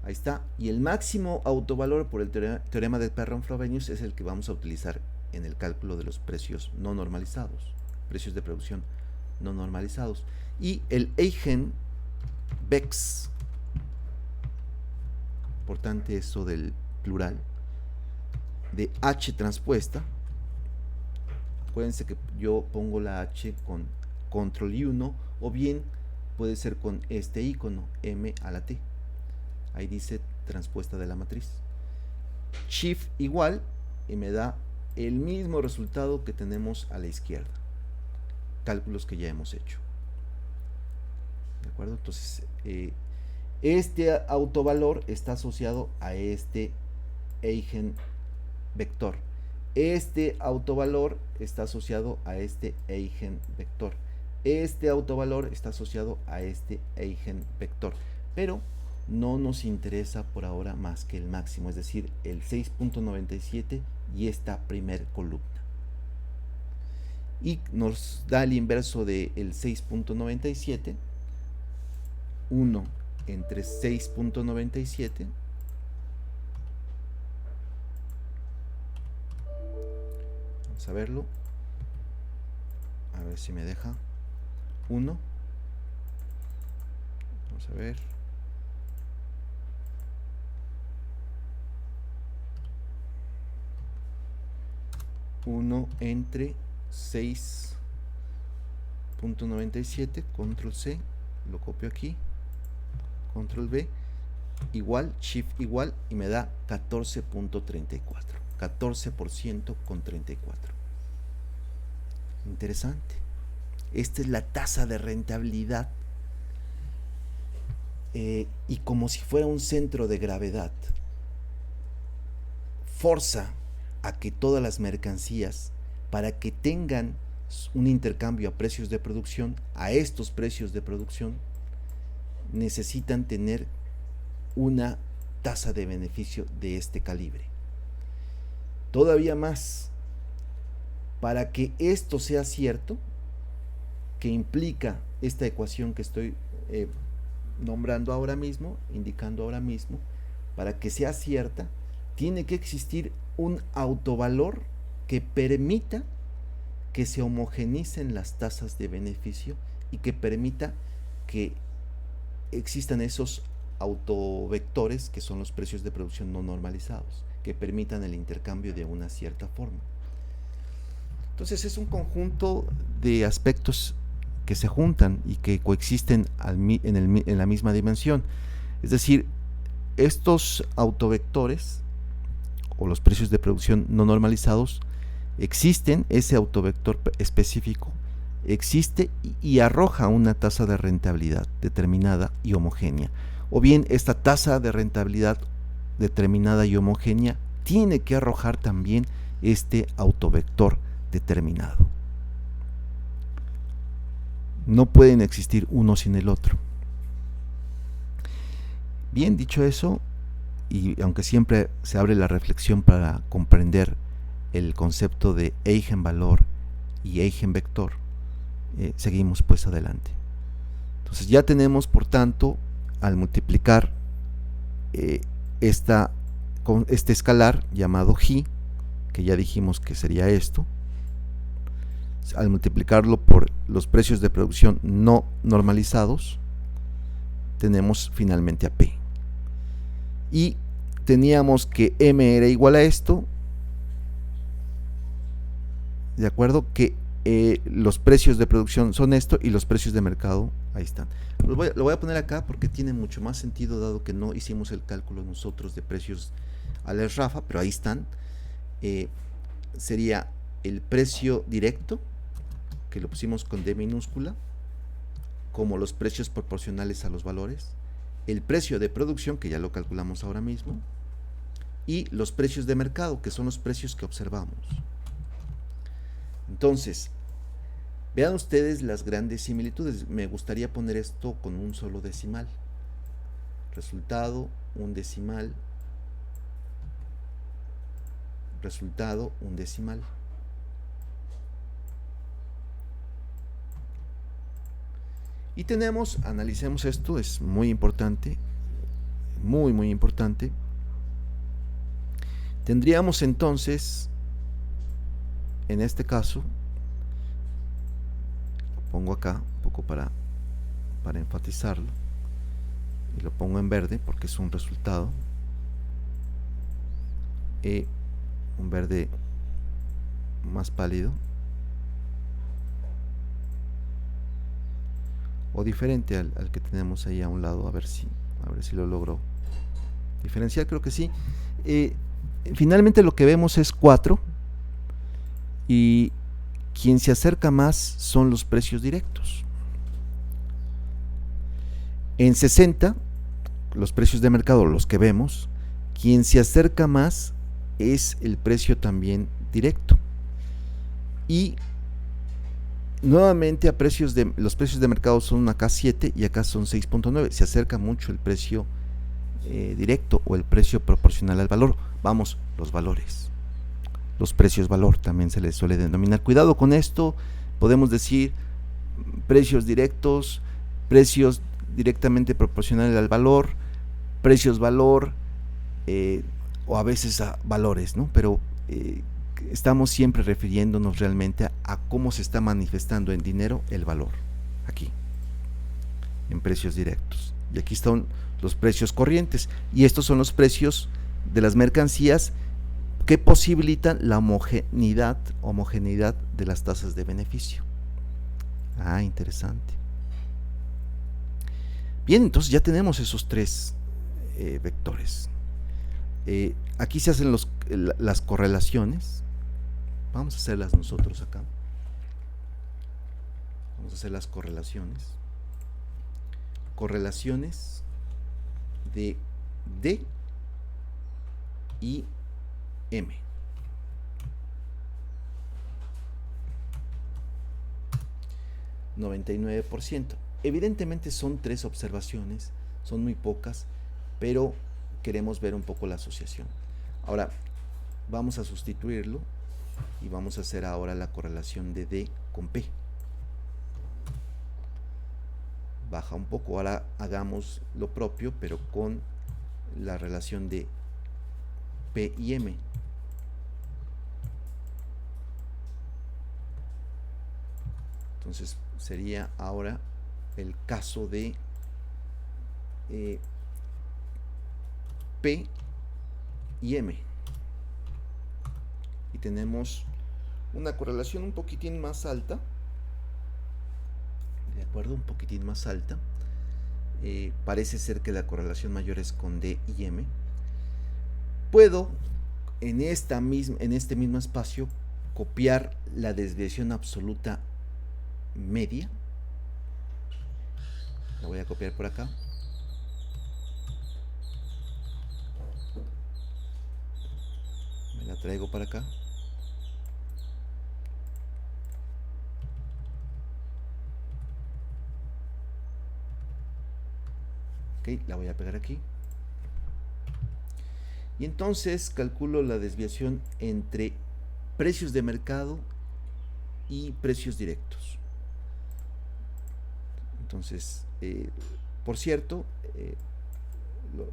Ahí está. Y el máximo autovalor por el teorema de Perron-Frobenius es el que vamos a utilizar en el cálculo de los precios no normalizados, precios de producción no normalizados. Y el eigenvex, importante eso del plural, de H transpuesta. Acuérdense que yo pongo la H con control y 1, o bien puede ser con este icono, M a la T. Ahí dice transpuesta de la matriz. Shift igual, y me da el mismo resultado que tenemos a la izquierda. Cálculos que ya hemos hecho. ¿De acuerdo? Entonces, este autovalor está asociado a este eigenvector. Este autovalor está asociado a este eigenvector. Este autovalor está asociado a este eigenvector. Pero no nos interesa por ahora más que el máximo, es decir, el 6.97 y esta primer columna. Y nos da el inverso del 6.97, 1 entre 6.97, vamos a verlo, a ver si me deja, 1, vamos a ver, 1 entre 6.97, control C, lo copio aquí, control V, igual, shift igual, y me da 14.34, 14% con 34. Interesante. Esta es la tasa de rentabilidad, y como si fuera un centro de gravedad, forza a que todas las mercancías, para que tengan un intercambio a precios de producción, a estos precios de producción, necesitan tener una tasa de beneficio de este calibre. Todavía más, para que esto sea cierto, que implica esta ecuación que estoy nombrando ahora mismo, indicando ahora mismo, para que sea cierta, tiene que existir un autovalor que permita que se homogeneicen las tasas de beneficio y que permita que existan esos autovectores, que son los precios de producción no normalizados, que permitan el intercambio de una cierta forma. Entonces es un conjunto de aspectos que se juntan y que coexisten en la misma dimensión. Es decir, estos autovectores o los precios de producción no normalizados existen, ese autovector específico existe y arroja una tasa de rentabilidad determinada y homogénea. O bien esta tasa de rentabilidad determinada y homogénea tiene que arrojar también este autovector determinado. No pueden existir uno sin el otro. Bien, dicho eso, y aunque siempre se abre la reflexión para comprender el concepto de eigenvalor y eigenvector, seguimos pues adelante. Entonces ya tenemos, por tanto, al multiplicar este escalar llamado G, que ya dijimos que sería esto, al multiplicarlo por los precios de producción no normalizados, tenemos finalmente a P. Y teníamos que M era igual a esto, de acuerdo, que los precios de producción son esto y los precios de mercado ahí están. Lo voy a poner acá porque tiene mucho más sentido, dado que no hicimos el cálculo nosotros de precios a la RAFA, pero ahí están. Sería el precio directo, que lo pusimos con D minúscula, como los precios proporcionales a los valores, el precio de producción, que ya lo calculamos ahora mismo, y los precios de mercado, que son los precios que observamos. Entonces, vean ustedes las grandes similitudes. Me gustaría poner esto con un solo decimal. Resultado, un decimal. Resultado, un decimal. Y tenemos, analicemos esto, es muy importante, muy importante. Tendríamos entonces, en este caso, lo pongo acá un poco para enfatizarlo, y lo pongo en verde porque es un resultado, un verde más pálido, o diferente al que tenemos ahí a un lado, a ver si lo logro diferenciar. Creo que sí. Finalmente lo que vemos es 4, y quien se acerca más son los precios directos. En 60, los precios de mercado, los que vemos, quien se acerca más es el precio también directo. Y nuevamente los precios de mercado son acá 7 y acá son 6.9. Se acerca mucho el precio directo o el precio proporcional al valor. Vamos, los valores. Los precios valor también se les suele denominar. Cuidado con esto, podemos decir precios directos, precios directamente proporcionales al valor, precios valor, o a veces a valores, ¿no? Pero estamos siempre refiriéndonos realmente a cómo se está manifestando en dinero el valor, aquí, en precios directos. Y aquí están los precios corrientes, y estos son los precios de las mercancías que posibilitan la homogeneidad de las tasas de beneficio. Interesante. Bien, entonces ya tenemos esos tres vectores. Aquí se hacen las correlaciones. Vamos a hacerlas nosotros acá. Vamos a hacer las correlaciones. Correlaciones de D y M. %. Evidentemente son tres observaciones, son muy pocas, pero queremos ver un poco la asociación. Ahora vamos a sustituirlo y vamos a hacer ahora la correlación de D con P. Baja un poco, ahora hagamos lo propio, pero con la relación de P y M. Entonces sería ahora el caso de P y M. Y tenemos una correlación un poquitín más alta. De acuerdo, un poquitín más alta. Parece ser que la correlación mayor es con D y M. Puedo en este mismo espacio copiar la desviación absoluta media. La voy a copiar por acá. Me la traigo para acá. Ok, la voy a pegar aquí. Y entonces calculo la desviación entre precios de mercado y precios directos. Entonces, por cierto,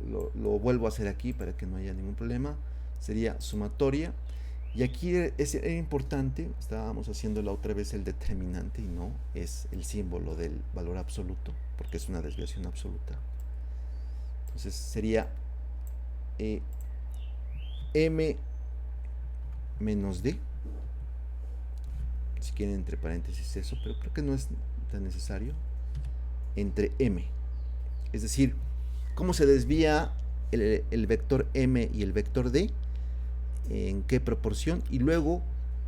lo vuelvo a hacer aquí para que no haya ningún problema. Sería sumatoria. Y aquí era importante, estábamos haciendo la otra vez el determinante y no es el símbolo del valor absoluto, porque es una desviación absoluta. Entonces sería M menos D, si quieren entre paréntesis eso, pero creo que no es tan necesario, entre M. Es decir, cómo se desvía el vector M y el vector D, en qué proporción, y luego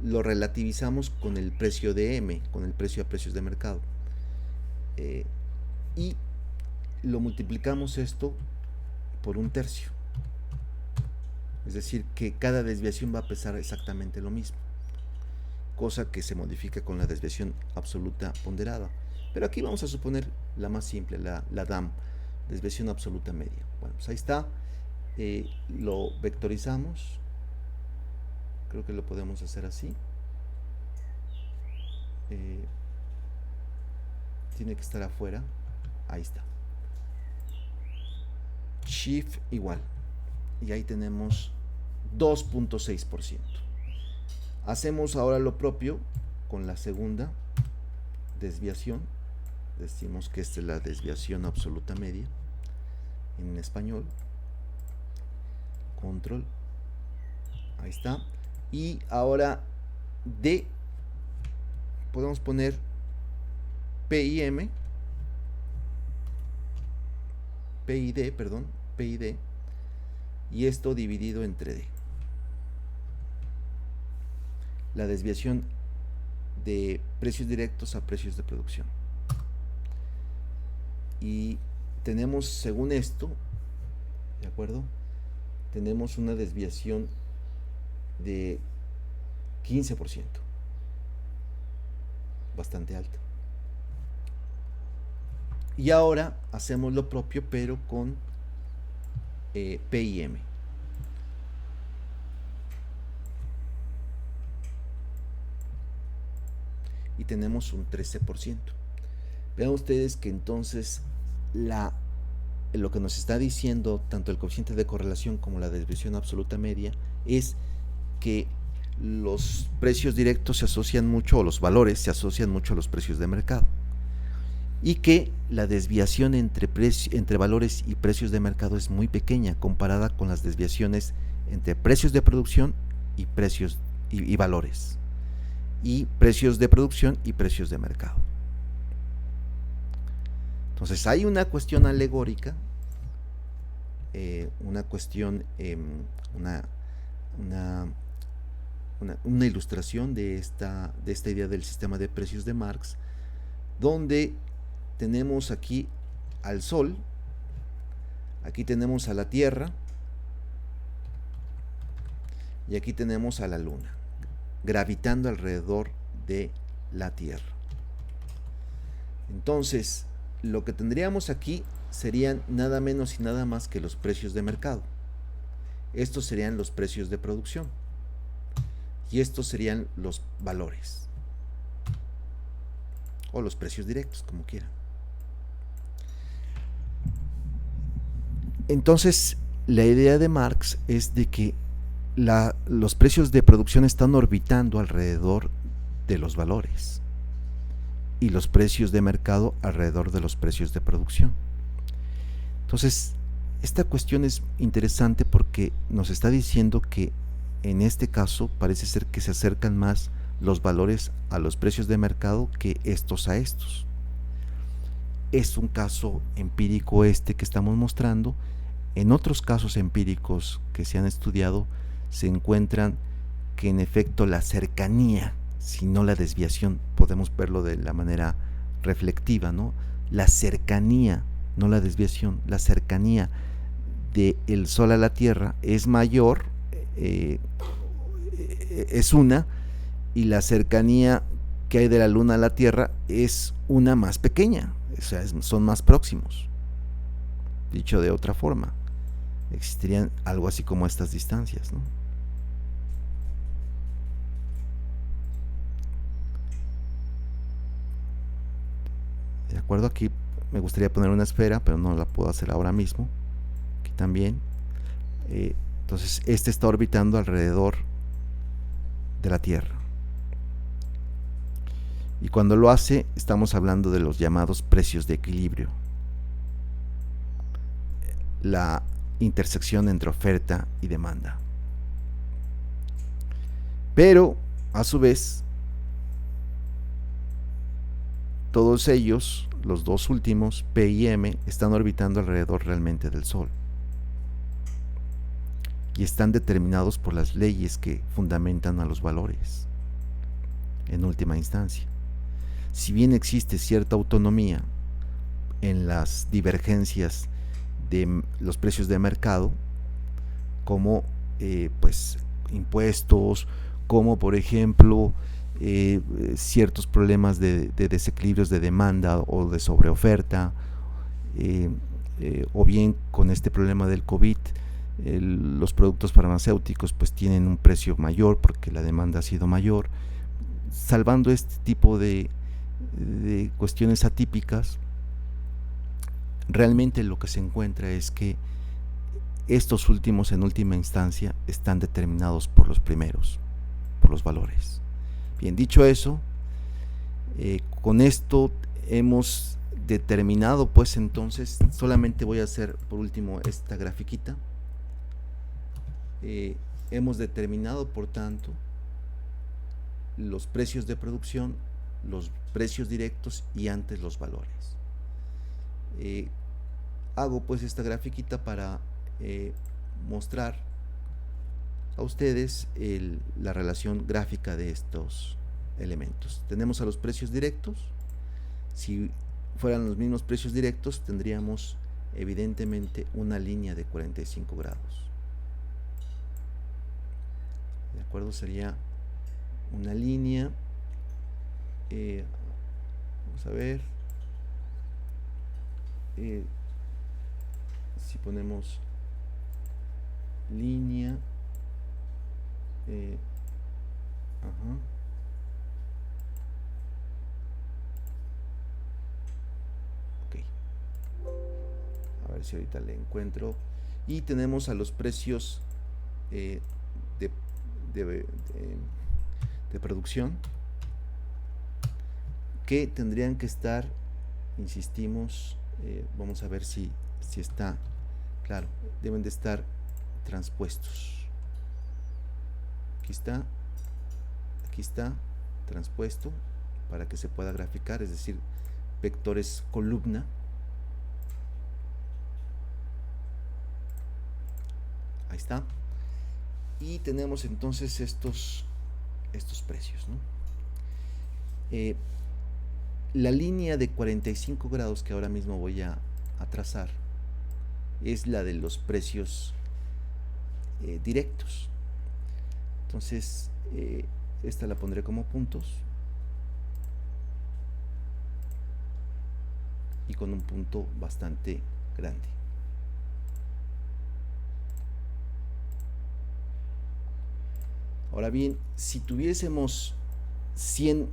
lo relativizamos con el precio de M, con el precio a precios de mercado. Y lo multiplicamos esto por 1/3. Es decir, que cada desviación va a pesar exactamente lo mismo, cosa que se modifica con la desviación absoluta ponderada. Pero aquí vamos a suponer la más simple, la DAM, desviación absoluta media. Bueno, pues ahí está. Lo vectorizamos. Creo que lo podemos hacer así. Tiene que estar afuera. Ahí está. Shift igual. Y ahí tenemos 2.6%. Hacemos ahora lo propio con la segunda desviación. Decimos que esta es la desviación absoluta media en español. Control. Ahí está. Y ahora D, podemos poner P y M, P y D, perdón, P y D, y esto dividido entre D. La desviación de precios directos a precios de producción. Y tenemos, según esto, ¿de acuerdo? Tenemos una desviación de 15%, bastante alta. Y ahora hacemos lo propio, pero con P y M. Y tenemos un 13%. Vean ustedes que entonces lo que nos está diciendo tanto el coeficiente de correlación como la desviación absoluta media es que los precios directos se asocian mucho, o los valores se asocian mucho a los precios de mercado, y que la desviación entre valores y precios de mercado es muy pequeña comparada con las desviaciones entre precios de producción y precios y valores, y precios de producción y precios de mercado. Entonces hay una cuestión alegórica, una cuestión, una ilustración de esta idea del sistema de precios de Marx, donde tenemos aquí al Sol, aquí tenemos a la Tierra y aquí tenemos a la Luna, gravitando alrededor de la Tierra. Entonces, lo que tendríamos aquí serían nada menos y nada más que los precios de mercado. Estos serían los precios de producción. Y estos serían los valores. O los precios directos, como quieran. Entonces, la idea de Marx es de que los precios de producción están orbitando alrededor de los valores y los precios de mercado alrededor de los precios de producción. Entonces, esta cuestión es interesante porque nos está diciendo que en este caso parece ser que se acercan más los valores a los precios de mercado que estos a estos. Es un caso empírico este que estamos mostrando. En otros casos empíricos que se han estudiado se encuentran que en efecto la cercanía, si no la desviación, podemos verlo de la manera reflectiva, ¿no? La cercanía, no la desviación, la cercanía del Sol a la Tierra es mayor, es una, y la cercanía que hay de la Luna a la Tierra es una más pequeña, o sea, son más próximos. Dicho de otra forma, existirían algo así como estas distancias, ¿no? De acuerdo, aquí me gustaría poner una esfera, pero no la puedo hacer ahora mismo. Aquí también. Entonces, este está orbitando alrededor de la Tierra. Y cuando lo hace, estamos hablando de los llamados precios de equilibrio. La intersección entre oferta y demanda. Pero, a su vez, todos ellos, los dos últimos, P y M, están orbitando alrededor realmente del Sol. Y están determinados por las leyes que fundamentan a los valores, en última instancia. Si bien existe cierta autonomía en las divergencias de los precios de mercado, como pues impuestos, como por ejemplo ciertos problemas de desequilibrios de demanda o de sobreoferta, o bien con este problema del COVID, los productos farmacéuticos pues tienen un precio mayor porque la demanda ha sido mayor. Salvando este tipo de cuestiones atípicas, realmente lo que se encuentra es que estos últimos en última instancia están determinados por los primeros, por los valores. Bien, dicho eso, con esto hemos determinado, pues entonces solamente voy a hacer por último esta grafiquita. Hemos determinado, por tanto, los precios de producción, los precios directos y antes los valores. Hago pues esta grafiquita para mostrar a ustedes la relación gráfica de estos elementos. Tenemos a los precios directos. Si fueran los mismos precios directos, tendríamos evidentemente una línea de 45 grados. ¿De acuerdo? Sería una línea. Vamos a ver. Si ponemos línea, ok, a ver si ahorita le encuentro. Y tenemos a los precios de producción, que tendrían que estar, insistimos, vamos a ver si está claro, deben de estar transpuestos. aquí está transpuesto para que se pueda graficar, es decir, vectores columna. Ahí está. Y tenemos entonces estos precios, ¿no? La línea de 45 grados que ahora mismo voy a trazar es la de los precios directos. Entonces esta la pondré como puntos y con un punto bastante grande. Ahora bien, si tuviésemos 100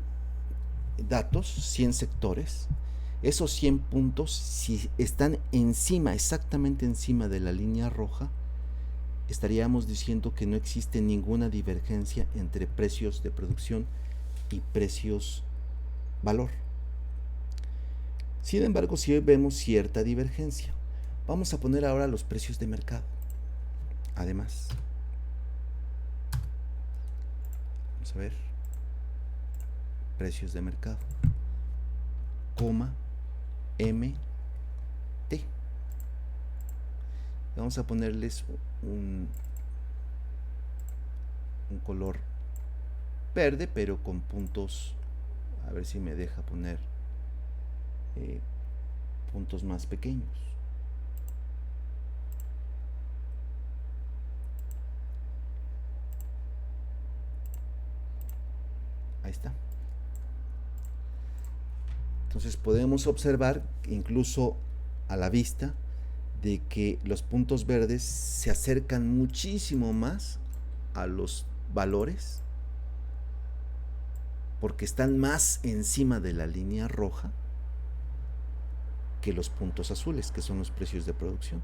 datos, 100 sectores, esos 100 puntos, si están encima, exactamente encima de la línea roja, estaríamos diciendo que no existe ninguna divergencia entre precios de producción y precios valor. Sin embargo, sí vemos cierta divergencia. Vamos a poner ahora los precios de mercado. Además, vamos a ver precios de mercado, coma MT. Vamos a ponerles un color verde, pero con puntos. A ver si me deja poner puntos más pequeños. Ahí está. Entonces podemos observar, incluso a la vista, de que los puntos verdes se acercan muchísimo más a los valores porque están más encima de la línea roja que los puntos azules, que son los precios de producción.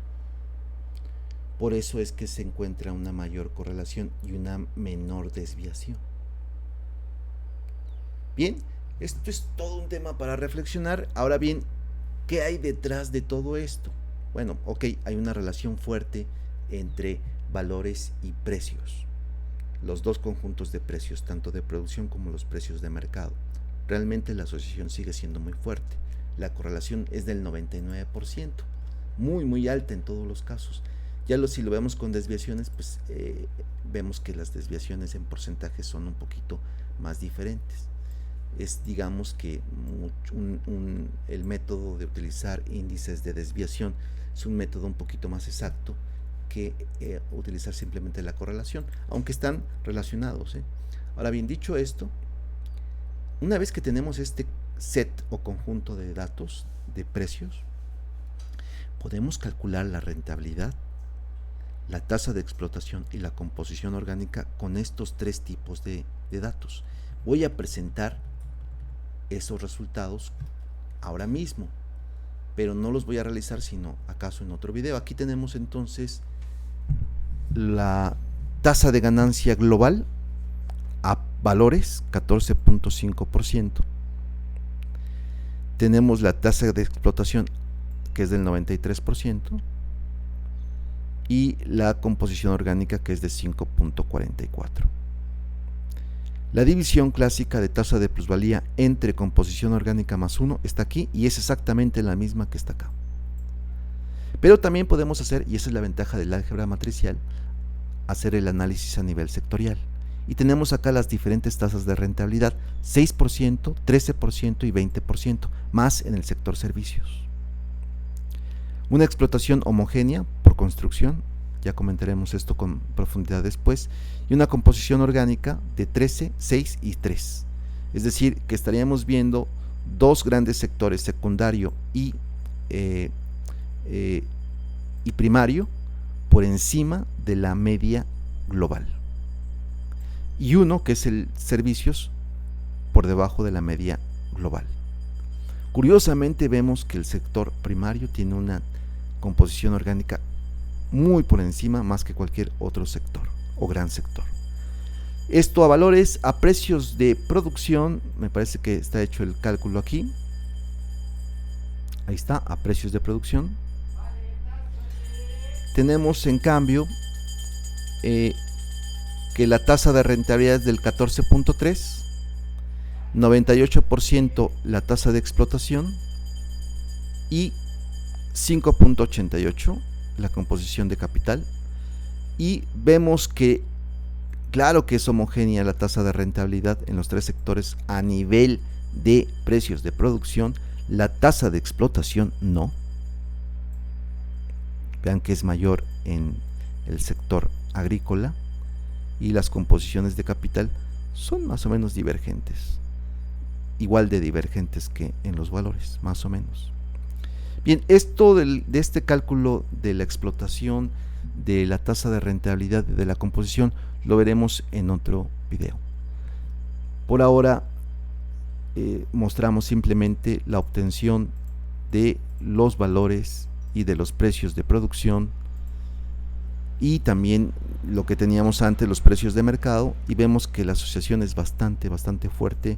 Por eso es que se encuentra una mayor correlación y una menor desviación. Bien, esto es todo un tema para reflexionar. Ahora bien, ¿qué hay detrás de todo esto? Bueno, ok, hay una relación fuerte entre valores y precios. Los dos conjuntos de precios, tanto de producción como los precios de mercado. Realmente la asociación sigue siendo muy fuerte. La correlación es del 99%, muy alta en todos los casos. Ya si lo vemos con desviaciones, pues vemos que las desviaciones en porcentaje son un poquito más diferentes. Es, digamos que el método de utilizar índices de desviación es un método un poquito más exacto que utilizar simplemente la correlación, aunque están relacionados. Ahora bien, dicho esto, una vez que tenemos este set o conjunto de datos de precios, podemos calcular la rentabilidad, la tasa de explotación y la composición orgánica con estos tres tipos de datos. Voy a presentar esos resultados ahora mismo, pero no los voy a realizar sino acaso en otro video. Aquí tenemos entonces la tasa de ganancia global a valores, 14.5%. Tenemos la tasa de explotación, que es del 93%, y la composición orgánica, que es de 5.44%. La división clásica de tasa de plusvalía entre composición orgánica más 1 está aquí y es exactamente la misma que está acá. Pero también podemos hacer, y esa es la ventaja del álgebra matricial, hacer el análisis a nivel sectorial. Y tenemos acá las diferentes tasas de rentabilidad, 6%, 13% y 20%, más en el sector servicios. Una explotación homogénea por construcción, ya comentaremos esto con profundidad después, y una composición orgánica de 13, 6 y 3. Es decir, que estaríamos viendo dos grandes sectores, secundario y primario, por encima de la media global. Y uno, que es el servicios, por debajo de la media global. Curiosamente vemos que el sector primario tiene una composición orgánica muy por encima, más que cualquier otro sector o gran sector. Esto a valores, a precios de producción, me parece que está hecho el cálculo aquí. Ahí está, a precios de producción. Tenemos en cambio que que la tasa de rentabilidad es del 14.3, 98% la tasa de explotación y 5.88 la composición de capital. Y vemos que claro que es homogénea la tasa de rentabilidad en los tres sectores a nivel de precios de producción, la tasa de explotación no. Vean que es mayor en el sector agrícola y las composiciones de capital son más o menos divergentes, igual de divergentes que en los valores, más o menos. Bien, esto de este cálculo de la explotación, de la tasa de rentabilidad, de la composición, lo veremos en otro video. Por ahora mostramos simplemente la obtención de los valores y de los precios de producción y también lo que teníamos antes, los precios de mercado, y vemos que la asociación es bastante fuerte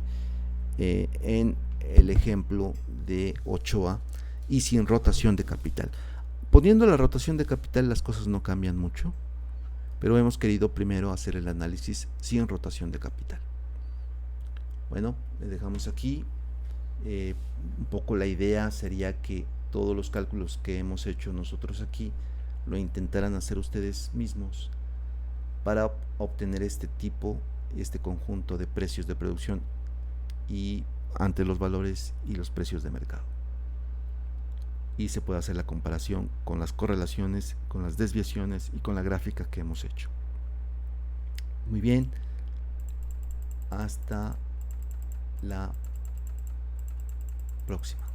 en el ejemplo de Ochoa y sin rotación de capital. Poniendo la rotación de capital las cosas no cambian mucho, pero hemos querido primero hacer el análisis sin rotación de capital. Bueno, le dejamos aquí. Un poco la idea sería que todos los cálculos que hemos hecho nosotros aquí lo intentaran hacer ustedes mismos para obtener este conjunto de precios de producción y ante los valores y los precios de mercado. Y se puede hacer la comparación con las correlaciones, con las desviaciones y con la gráfica que hemos hecho. Muy bien, hasta la próxima.